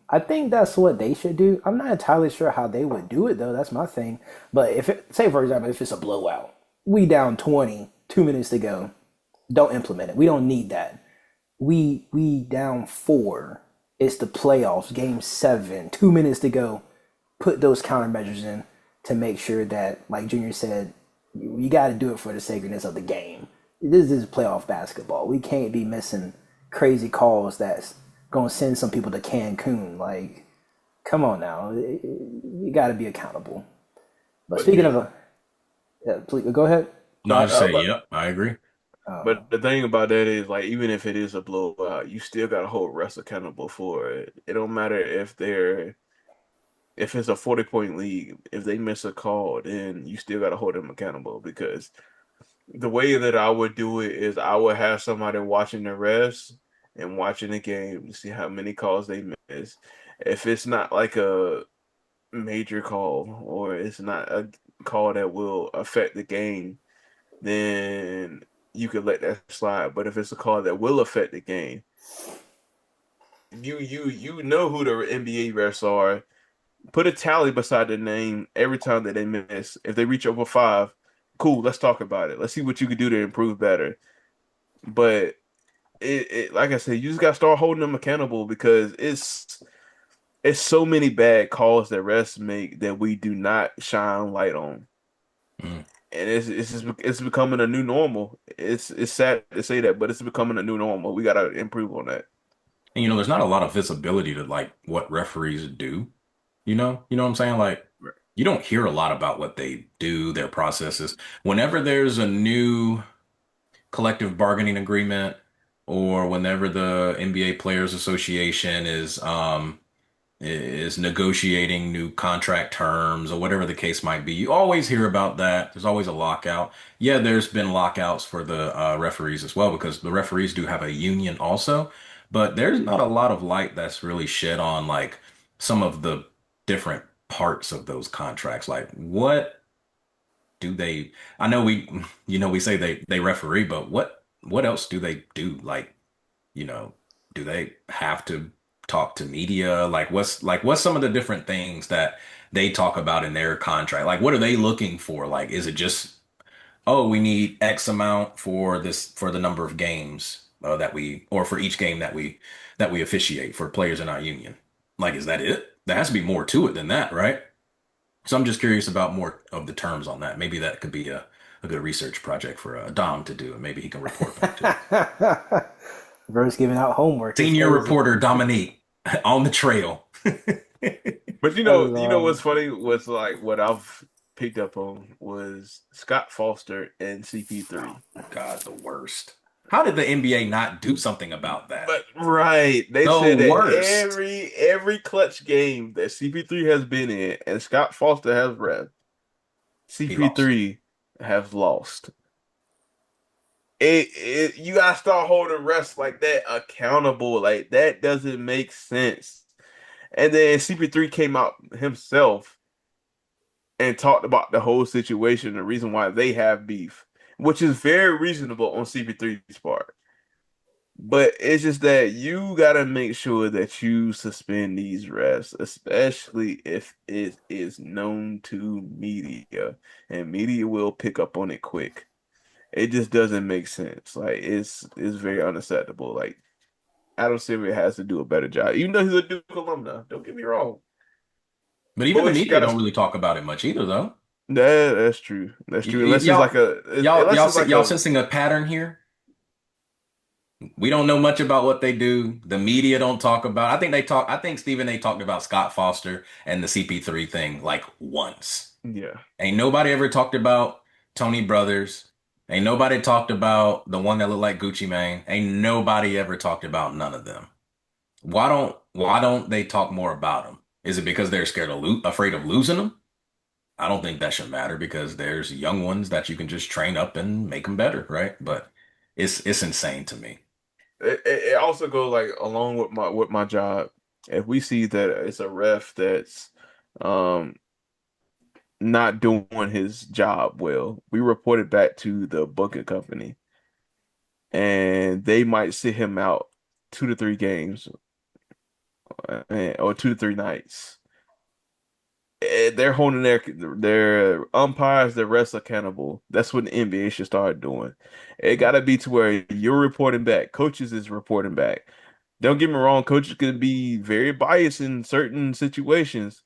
I think that's what they should do. I'm not entirely sure how they would do it though. That's my thing. But if it, say for example, if it's a blowout, we down 20, 2 minutes to go, don't implement it. We don't need that. We down four. It's the playoffs, game seven, 2 minutes to go. Put those countermeasures in to make sure that, like Junior said, you got to do it for the sacredness of the game. This is playoff basketball. We can't be missing crazy calls that's gonna send some people to Cancun. Like, come on now, you got to be accountable. But but speaking you of, yeah, please go ahead. No, I just uh, say, but yep, I agree. Uh, but the thing about that is like even if it is a blowout, you still gotta hold refs accountable for it. It don't matter if it's a 40-point lead, if they miss a call, then you still gotta hold them accountable because the way that I would do it is I would have somebody watching the refs and watching the game to see how many calls they miss. If it's not like a major call or it's not a call that will affect the game, then you could let that slide. But if it's a call that will affect the game, you know who the NBA refs are. Put a tally beside the name every time that they miss. If they reach over five, cool, let's talk about it. Let's see what you could do to improve better. But it like I said, you just gotta start holding them accountable because it's so many bad calls that refs make that we do not shine light on. Mm. And it's becoming a new normal. It's sad to say that, but it's becoming a new normal. We gotta improve on that. And there's not a lot of visibility to like what referees do. You know what I'm saying? Like you don't hear a lot about what they do, their processes. Whenever there's a new collective bargaining agreement or whenever the NBA Players Association is is negotiating new contract terms or whatever the case might be. You always hear about that. There's always a lockout. Yeah, there's been lockouts for the referees as well because the referees do have a union also, but there's not a lot of light that's really shed on like some of the different parts of those contracts. Like what do they, I know we say they referee, but what else do they do? You know, do they have to talk to media? What's some of the different things that they talk about in their contract? Like what are they looking for? Like is it just, oh, we need X amount for this for the number of games that we or for each game that we officiate for players in our union? Like is that it? There has to be more to it than that, right? So I'm just curious about more of the terms on that. Maybe that could be a good research project for Dom to do, and maybe he can report back to us. Bro's giving out homework. It's Senior crazy. reporter Dominique on the trail. But That was what's funny was like what I've picked up on was Scott Foster and CP3. God, the worst. How did the NBA not do something about that? But right, they The said that worst. every clutch game that CP3 has been in and Scott Foster has ref, He lost. CP3 has lost. You gotta start holding refs like that accountable. Like that doesn't make sense. And then CP3 came out himself and talked about the whole situation, the reason why they have beef, which is very reasonable on CP3's part. But it's just that you gotta make sure that you suspend these refs, especially if it is known to media, and media will pick up on it quick. It just doesn't make sense. Like it's very unacceptable. Like Adam Silver has to do a better job, even though he's a Duke alumni. Don't get me wrong, But even but the we just media gotta. don't really talk about it much either, though. That's true. That's Y- true. y- Unless it's like Y'all, a, y'all, unless y'all, it's like y'all a, sensing a pattern here? We don't know much about what they do. The media don't talk about. I think they talk. I think Stephen they talked about Scott Foster and the CP3 thing like once. yeah. Ain't nobody ever talked about Tony Brothers. Ain't nobody talked about the one that looked like Gucci Mane. Ain't nobody ever talked about none of them. Why don't they talk more about them? Is it because they're scared of afraid of losing them? I don't think that should matter because there's young ones that you can just train up and make them better, right? But it's insane to me. It also goes like along with my job. If we see that it's a ref that's um not doing his job well, we report it back to the booking company, and they might sit him out 2 to 3 games, or 2 to 3 nights. They're holding their umpires, their refs accountable. That's what the NBA should start doing. It got to be to where you're reporting back. Coaches is reporting back. Don't get me wrong, coaches can be very biased in certain situations,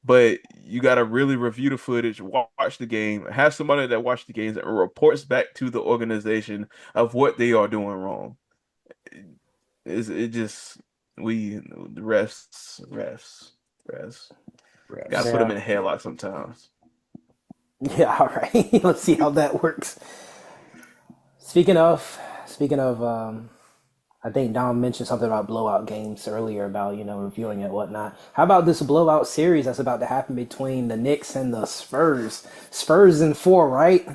but you got to really review the footage, watch the game, have somebody that watch the games and reports back to the organization of what they are doing wrong. It just we the refs. Got to Refs. put them yeah, in a headlock sometimes. yeah. All right, let's see how that works. Speaking of, I think Dom mentioned something about blowout games earlier about reviewing it and whatnot. How about this blowout series that's about to happen between the Knicks and the Spurs? Spurs in four, right?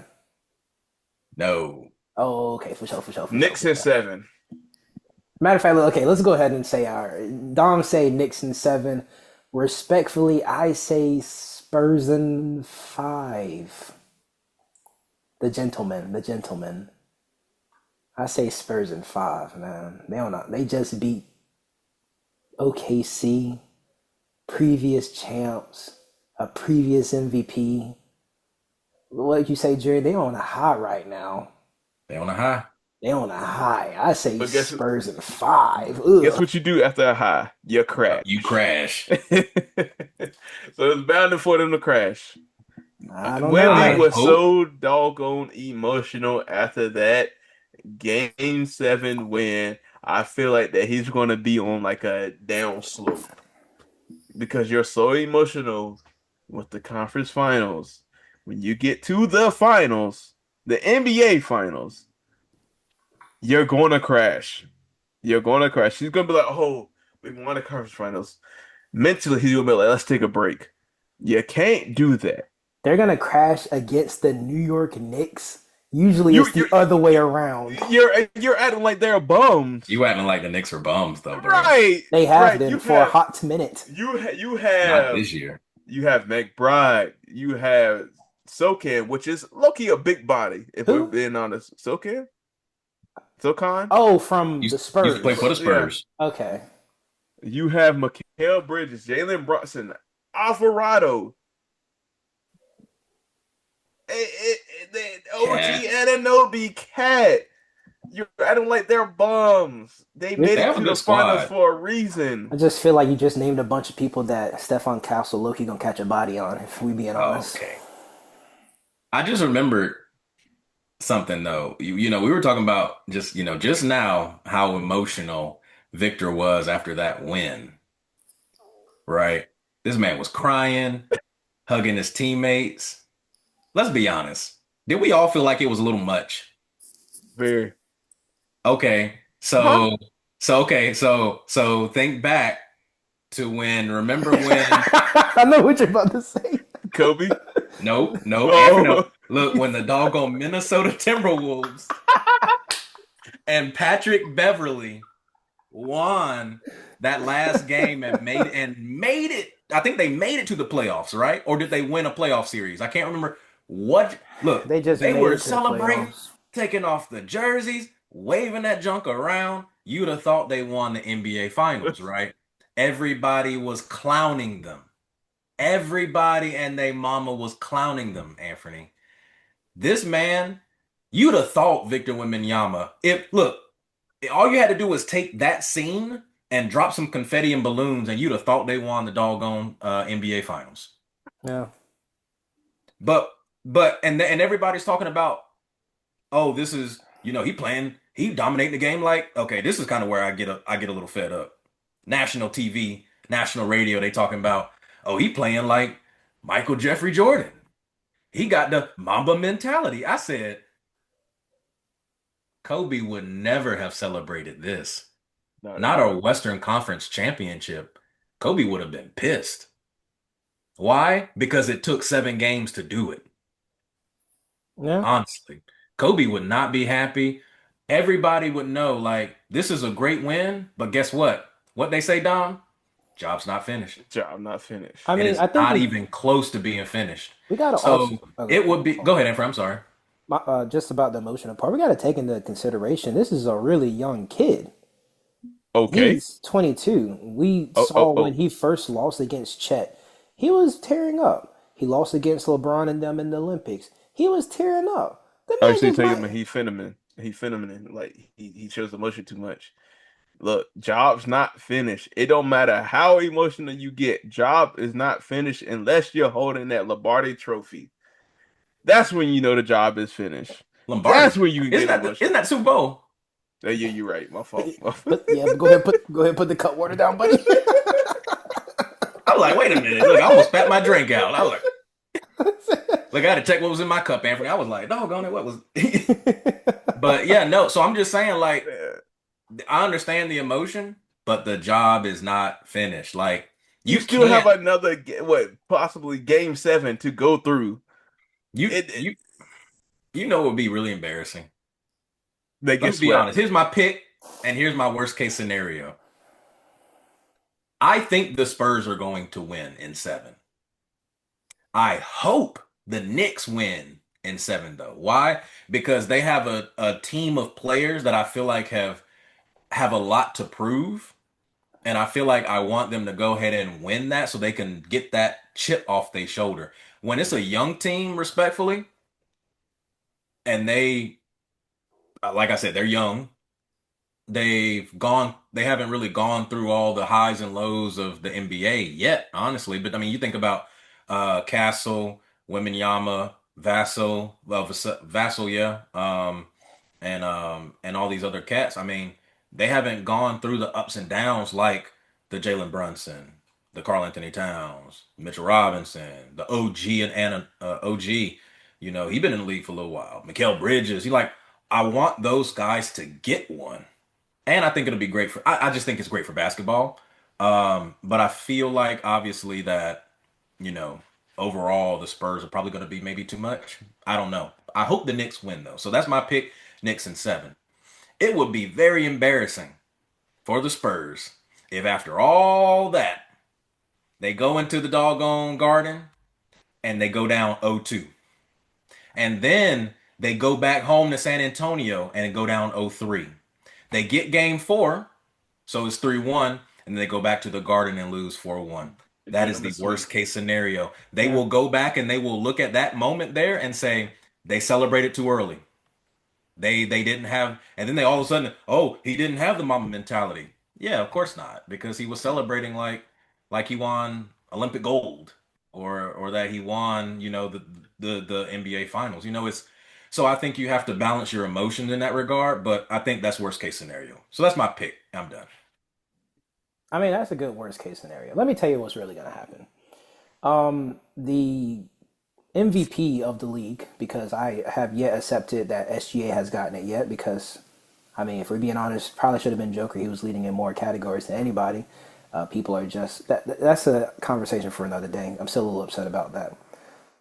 No. Oh, okay, for Knicks in sure. 7. Matter of fact, okay, let's go ahead and say our Dom say Knicks in seven. Respectfully, I say Spurs in five. The gentleman. I say Spurs in five, man. They don't know. They just beat OKC, previous champs, a previous MVP. What you say, Jerry? They on a high right now. They on a high. They on a high. I say But Spurs in five. guess Ugh. what you do after a high? You You crash. crash. So it's bound for them to crash. I don't know, Wemby I man. was hope. so doggone emotional after that game 7 win. I feel like that he's going to be on like a down slope because you're so emotional with the conference finals. When you get to the finals, the NBA finals, you're going to crash. You're going to crash. She's going to be like, oh, we won the conference finals. Mentally, he's gonna be like, let's take a break. You can't do that. They're gonna crash against the New York Knicks. Usually You it's the other way around. you're acting like they're bums. You acting like the Knicks are bums though, bro. Right, They have right. been for a hot minute. You Not have this year. you have McBride. You have Sokan, which is low-key a big body. If we're Who? being honest, Sokan. Oh, from You the used to play for the Spurs. Yeah. Spurs. Okay. You have Mikal Bridges, Jalen Brunson, Alvarado, OG Cat. Ananobi, Cat. You're acting like they're bums. They made They it have a to the good finals squad. for a reason. I just feel like you just named a bunch of people that Stefan Castle Loki gonna catch a body on, if we being honest. Okay. I just remembered something though. We were talking about just now how emotional Victor was after that win, right? This man was crying, hugging his teammates. Let's be honest. Did we all feel like it was a little much? Very. Okay. Huh? So think back to remember when I know what you're about to say. Kobe? no, Anthony, no. Oh, Look, when the doggone Minnesota Timberwolves and Patrick Beverly won that last game and made it. I think they made it to the playoffs, right? Or did they win a playoff series? I can't remember what. Look, They just they made were it to the celebrating, playoffs. taking off the jerseys, waving that junk around. You'd have thought they won the NBA Finals, right? Everybody was clowning them. Everybody and their mama was clowning them, Anthony. This man, you'd have thought Victor Wembanyama. If look, all you had to do was take that scene and drop some confetti and balloons, and you'd have thought they won the doggone NBA Finals. Yeah. But and everybody's talking about, oh, this is he dominating the game. Like, okay, this is kind of where I get a little fed up. National TV, national radio, they talking about, oh, he playing like Michael Jeffrey Jordan. He got the Mamba mentality. I said, Kobe would never have celebrated this. not at Not a all. Western Conference championship. Kobe would have been pissed. Why? Because it took 7 games to do it. Yeah. Honestly, Kobe would not be happy. Everybody would know, like, this is a great win, but guess what? What they say, Dom? Job's not finished. Job not finished. I It mean, is I think not even close to being finished. we gotta also So it would my be, fault. go ahead, Amber, I'm sorry. Just about the emotional part. We gotta take into consideration this is a really young kid. Okay. He's 22. We Oh, oh, saw when oh. he first lost against Chet, he was tearing up. He lost against LeBron and them in the Olympics. He was tearing up. The I man actually just tell you, man, might. he phenomenon. He phenomenon. Like he shows emotion too much. Look, job's not finished. It don't matter how emotional you get. Job is not finished unless you're holding that Lombardi trophy. That's when you know the job is finished. That's Lombardi. when you can Isn't get isn't emotional. that Super Bowl? Yeah, you're right. My fault. But yeah, but go ahead, put the cut water down, buddy. I was like, wait a minute. Look, I almost spat my drink out. I was like, I had to check what was in my cup, Anthony. I was like, doggone it, what was But yeah, no. So I'm just saying, like, Yeah. I understand the emotion, but the job is not finished. Like, You you still have can't another possibly game 7 to go through. you It you you know it would be really embarrassing. they Let get me be swept. honest. Here's my pick, and here's my worst case scenario. I think the Spurs are going to win in 7. I hope the Knicks win in 7, though. Why? Because they have a team of players that I feel like have a lot to prove. And I feel like I want them to go ahead and win that so they can get that chip off their shoulder. When it's a young team, respectfully, and like I said, they're young. They haven't really gone through all the highs and lows of the NBA yet, honestly. But I mean, you think about Castle, Weminyama, Vassell, yeah, and all these other cats. I mean, they haven't gone through the ups and downs like the Jalen Brunson, the Karl Anthony Towns, Mitchell Robinson, the OG and Anna OG. He been in the league for a little while. Mikal Bridges. I want those guys to get one. And I think it'll be great I just think it's great for basketball. But I feel like obviously that, you know, overall the Spurs are probably going to be maybe too much. I don't know. I hope the Knicks win though. So that's my pick, Knicks in 7. It would be very embarrassing for the Spurs if after all that they go into the doggone Garden and they go down 0-2. And then they go back home to San Antonio and go down 0-3. They get game 4, so it's 3-1, and they go back to the Garden and lose 4-1. That Get is them to the sweep. worst case scenario. They Yeah. will go back and they will look at that moment there and say they celebrated too early. They didn't have, and then they all of a sudden, oh, he didn't have the mama mentality. Yeah, of course not, because he was celebrating like he won Olympic gold, or that he won, the NBA finals. It's so I think you have to balance your emotions in that regard, but I think that's worst case scenario. So that's my pick. I'm done. I mean, that's a good worst case scenario. Let me tell you what's really going to happen. The MVP of the league, because I have yet accepted that SGA has gotten it yet, because, I mean, if we're being honest, probably should have been Joker. He was leading in more categories than anybody. People are just, that's a conversation for another day. I'm still a little upset about that.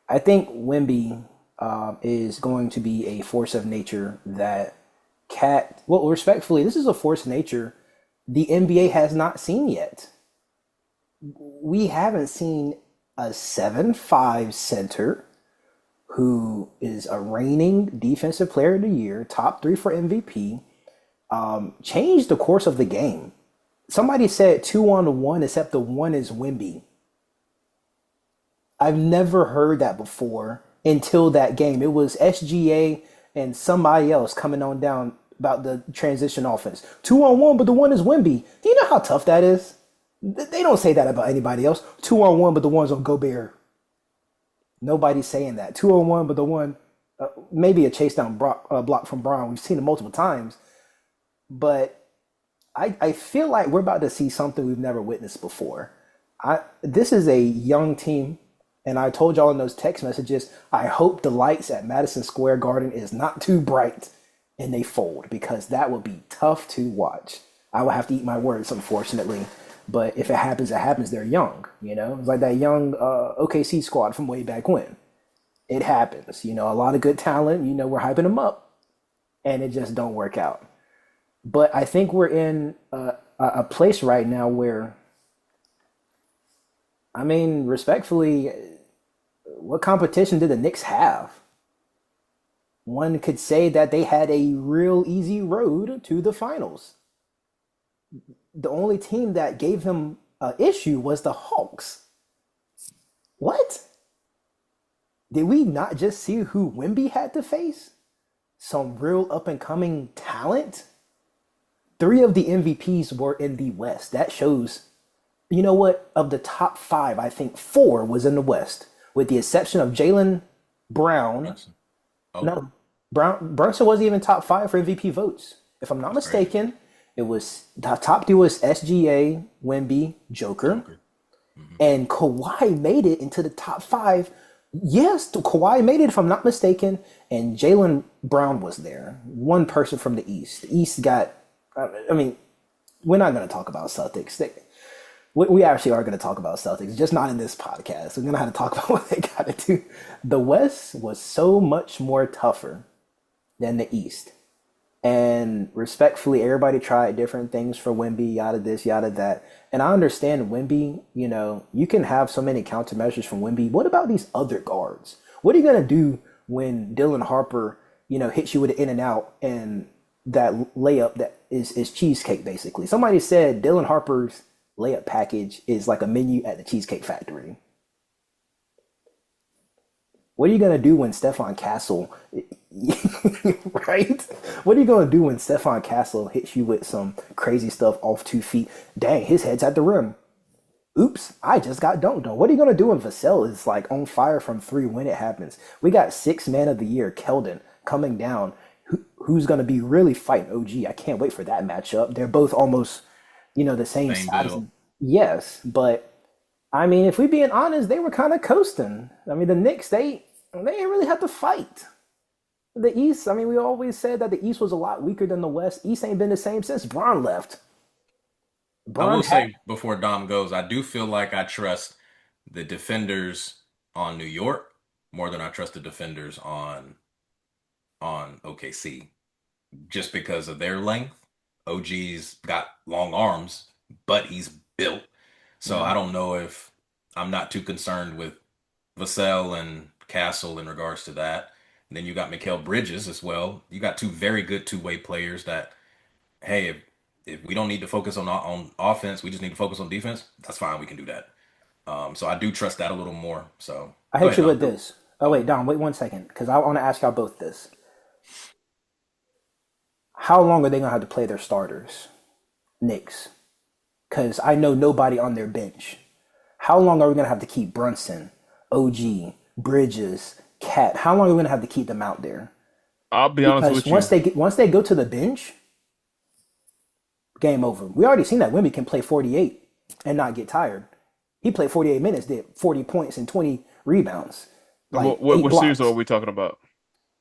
I think Wimby is going to be a force of nature that well, respectfully, this is a force of nature the NBA has not seen yet. We haven't seen a 7'5" center who is a reigning defensive player of the year, top 3 for MVP, change the course of the game. Somebody said 2-on-1, except the one is Wimby. I've never heard that before until that game. It was SGA and somebody else coming on down about the transition offense. 2-on-1, but the one is Wimby. Do you know how tough that is? They don't say that about anybody else. 2-on-1, but the one's on Gobert. Nobody's saying that. 2-on-1, but the one, maybe a chase down block from Brown. We've seen it multiple times. But I feel like we're about to see something we've never witnessed before. This is a young team, and I told y'all in those text messages, I hope the lights at Madison Square Garden is not too bright and they fold, because that would be tough to watch. I would have to eat my words, unfortunately. But if it happens, it happens. They're young, It's like that young OKC squad from way back when. It happens, A lot of good talent, we're hyping them up, and it just don't work out. But I think we're in a place right now where, I mean, respectfully, what competition did the Knicks have? One could say that they had a real easy road to the finals. The only team that gave him an issue was the Hawks. What? Did we not just see who Wimby had to face? Some real up and coming talent? 3 of the MVPs were in the West. That shows, you know what? Of the top 5, I think 4 was in the West, with the exception of Jalen Brown. Brunson. Oh, No, Brunson wasn't even top 5 for MVP votes. If I'm not that's crazy. mistaken, it was the top 3 was SGA, Wemby, Joker, Joker. Hmm. and Kawhi made it into the top 5. Yes, Kawhi made it if I'm not mistaken, and Jalen Brown was there. One person from the East. The East got. I mean, we're not going to talk about Celtics. We actually are going to talk about Celtics, just not in this podcast. We're going to have to talk about what they got to do. The West was so much more tougher than the East. And respectfully, everybody tried different things for Wemby, yada this, yada that. And I understand Wemby, you can have so many countermeasures from Wemby. What about these other guards? What are you going to do when Dylan Harper, hits you with an in and out and that layup that is cheesecake, basically? Somebody said Dylan Harper's layup package is like a menu at the Cheesecake Factory. What are you gonna do when Stephon Castle, right? What are you gonna do when Stephon Castle hits you with some crazy stuff off 2 feet? Dang, his head's at the rim. Oops, I just got dunked on. What are you gonna do when Vassell is like on fire from 3 when it happens? We got 6th man of the year, Keldon, coming down. Who's gonna be really fighting OG? I can't wait for that matchup. They're both almost, the same Same size. bill. Yes, but I mean, if we being honest, they were kind of coasting. I mean, the Knicks, they didn't really have to fight. The East, I mean, we always said that the East was a lot weaker than the West. East ain't been the same since Braun left. I Bron will had, say before Dom goes, I do feel like I trust the defenders on New York more than I trust the defenders on OKC, just because of their length. OG's got long arms, but he's built. So yeah. I don't know if I'm not too concerned with Vassell and Castle in regards to that. And then you got Mikal Bridges as well. You got two very good two-way players that, hey, if we don't need to focus on offense, we just need to focus on defense. That's fine. We can do that. So I do trust that a little more. So I go hit ahead, you Dom. with this. Oh Oh, wait, Don, wait 1 second, because I want to ask y'all both this. How long are they gonna have to play their starters, Knicks? Because I know nobody on their bench. How long are we gonna have to keep Brunson, OG, Bridges, Cat? How long are we gonna have to keep them out there? I'll be honest Because with you. once they go to the bench, game over. We already seen that Wimby can play 48 and not get tired. He played 48 minutes, did 40 points and 20 rebounds, like eight What series are blocks. we talking about?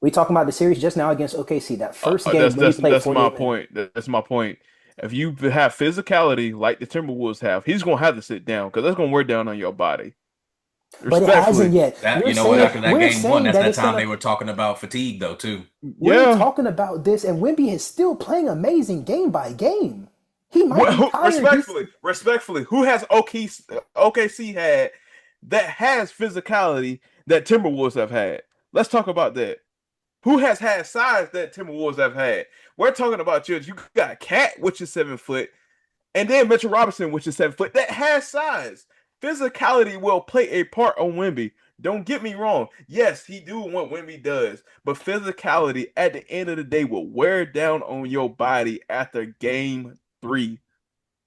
We talking about the series just now against OKC. That first game, Wimby played That's my 48 minutes. point. That's my point. If you have physicality like the Timberwolves have, he's gonna have to sit down because that's gonna wear down on your body. But it hasn't Respectfully, yet. that you know what? After that We're game one, saying that's that that it's time gonna. they were talking about fatigue though too. We're yeah. talking about this, and Wimby is still playing amazing game by game. He might be tired. He's Respectfully, who has OKC had that has physicality that Timberwolves have had? Let's talk about that. Who has had size that Timberwolves have had? We're talking about you got Cat, which is 7 foot, and then Mitchell Robinson, which is 7 foot, that has size. Physicality will play a part on Wemby. Don't get me wrong. Yes, he do what Wemby does, but physicality at the end of the day will wear down on your body after game 3.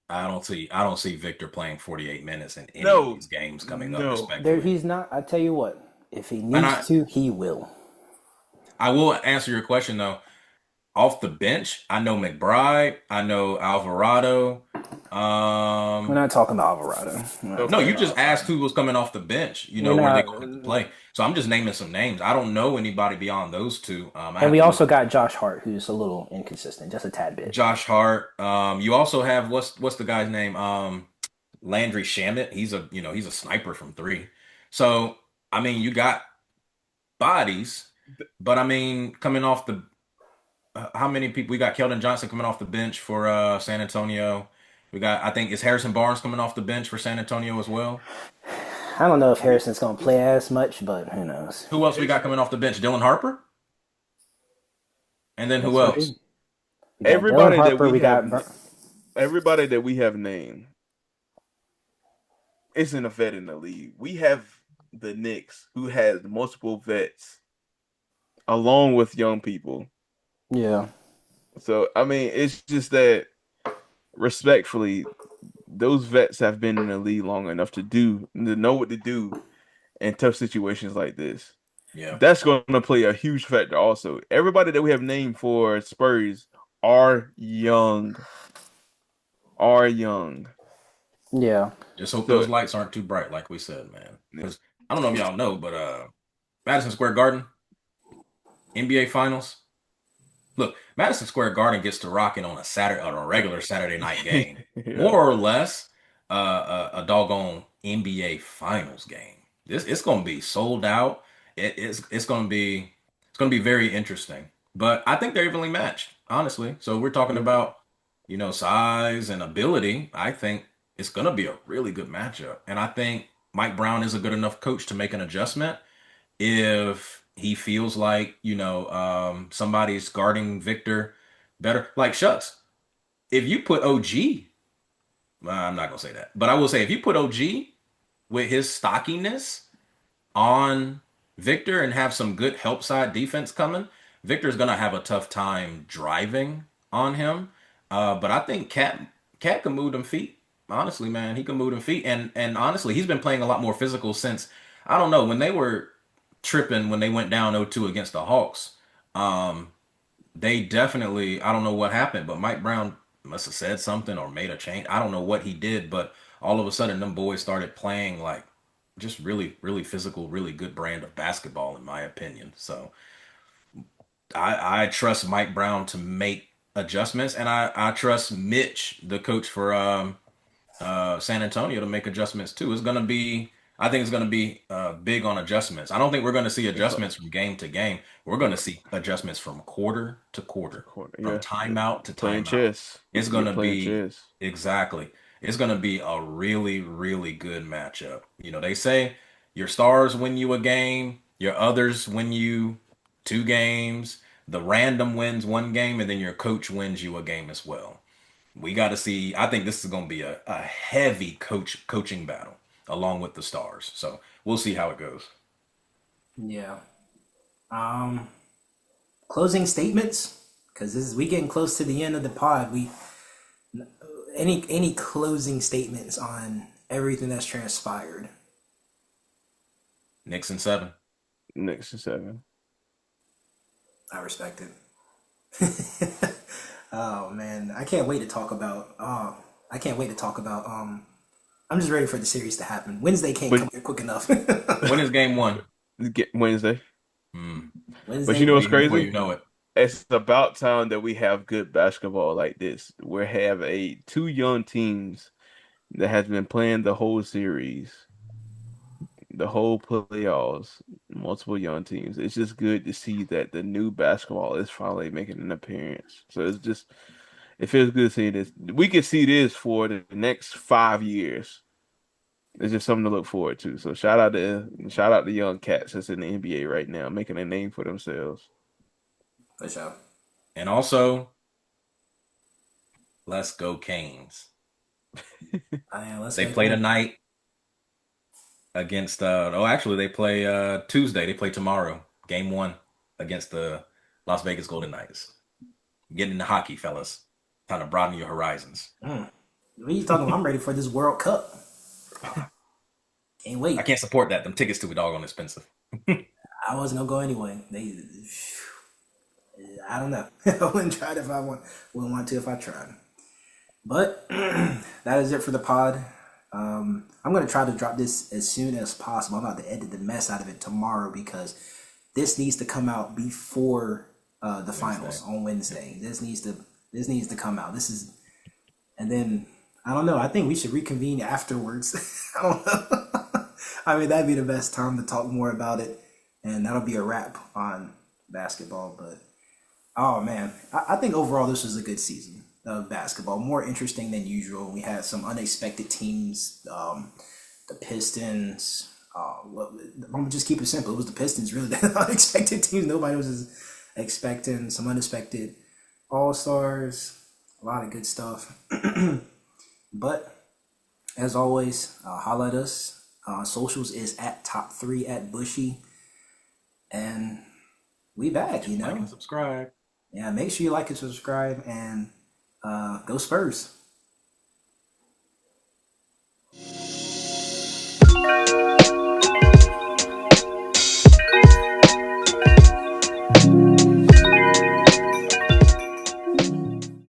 I don't see Victor playing 48 minutes in any of No, these games coming up, no. there. respectfully. He's not. I tell you what. If he And needs I to, he will. I will answer your question though. Off the bench, I know McBride, I know Alvarado. We're Um, not talking about Alvarado. We're not no, Okay. talking you about just asked Alvarado. who was coming off the bench, We're where they not. going to play. So I'm just naming some names. I don't know anybody beyond those two. I And have we to look. also got Josh Hart, who's a little inconsistent, just a tad bit. Josh Hart. You also have what's the guy's name? Landry Shamet. He's a sniper from three. So I mean, you got bodies, but I mean, coming off the how many people we got? Keldon Johnson coming off the bench for San Antonio. We got I think is Harrison Barnes coming off the bench for San Antonio as well. I don't know if It- Harrison's going to play It's, as much, but who knows? Who else we it's got coming off the bench? Dylan Harper, and then who That's right. else? We got Dylan everybody that Harper. we We have got everybody that we have named isn't a vet in the league. We have the Knicks who has multiple vets along with young people. yeah, So I mean, it's just that respectfully, those vets have been in the league long enough to know what to do in tough situations like this. Yeah, That's going to play a huge factor. Also, everybody that we have named for Spurs are young, are young. yeah. just hope So those lights aren't too bright, like we said, man. Because I don't know if y'all know, but Madison Square Garden NBA Finals. Look, Madison Square Garden gets to rocking on a regular Saturday night game, yeah, more or less a doggone NBA Finals game. This it's going to be sold out. It's going to be very interesting. But I think they're evenly matched, honestly. So we're talking yeah. about size and ability. I think it's going to be a really good matchup, and I think Mike Brown is a good enough coach to make an adjustment if he feels like somebody's guarding Victor better. Like shucks, if you put OG, well, I'm not gonna say that, but I will say if you put OG with his stockiness on Victor and have some good help side defense coming, Victor's gonna have a tough time driving on him. But I think Cat can move them feet. Honestly, man, he can move them feet, and honestly, he's been playing a lot more physical since I don't know when they were tripping when they went down 0-2 against the Hawks. Um, they definitely, I don't know what happened, but Mike Brown must have said something or made a change. I don't know what he did, but all of a sudden, them boys started playing like just really, really physical, really good brand of basketball, in my opinion. So I trust Mike Brown to make adjustments, and I trust Mitch, the coach for San Antonio to make adjustments too. I think it's gonna be big on adjustments. I don't think we're gonna see It's a adjustments from game to game. We're gonna see adjustments from quarter to quarter, quarter. from Yeah, timeout to playing timeout. chess. It's You're gonna playing be chess. exactly. It's gonna be a really, really good matchup. They say your stars win you a game, your others win you two games, the random wins one game, and then your coach wins you a game as well. We got to see. I think this is going to be a heavy coaching battle along with the stars. So we'll see how it goes. Yeah. Um, Closing statements, because this is we getting close to the end of the pod. We any closing statements on everything that's transpired? Knicks in 7. Next to 7. I respect it. Oh man, I can't wait to talk about. I can't wait to talk about. I'm just ready for the series to happen. Wednesday can't But come here quick enough. When is game one? get Wednesday. Hmm. But Wednesday, you know Before what's you, before crazy? you know it. It's about time that we have good basketball like this. We have two young teams that has been playing the whole series, the whole playoffs, multiple young teams. It's just good to see that the new basketball is finally making an appearance. So it feels good seeing this. We can see this for the next 5 years. It's just something to look forward to. So shout out the young cats that's in the NBA right now, making a name for themselves. for sure. And also, let's go Canes. Let's They go. play tonight against. Actually, they play Tuesday. They play tomorrow. Game one against the Las Vegas Golden Knights. Get into hockey, fellas. Time to broaden your horizons. What are you talking about? I'm ready for this World Cup. Can't I wait. can't support that. Them tickets too doggone expensive. I wasn't gonna go anyway. I don't know. I wouldn't try it if I want. Wouldn't want to if I tried. But that is it for the pod. I'm gonna try to drop this as soon as possible. I'm about to edit the mess out of it tomorrow because this needs to come out before the finals Wednesday. on Wednesday. This needs to come out. And then I don't know. I think we should reconvene afterwards. I don't know. I mean, that'd be the best time to talk more about it, and that'll be a wrap on basketball. But oh man, I think overall this was a good season of basketball. More interesting than usual. We had some unexpected teams. The Pistons. I'm gonna just keep it simple. It was the Pistons, really. The unexpected teams. Nobody was expecting. Some unexpected All Stars. A lot of good stuff. But as always, holla at us. Socials is at top 3 at Bushy, and we back. Like and subscribe. Yeah, make sure you like and subscribe, and go Spurs.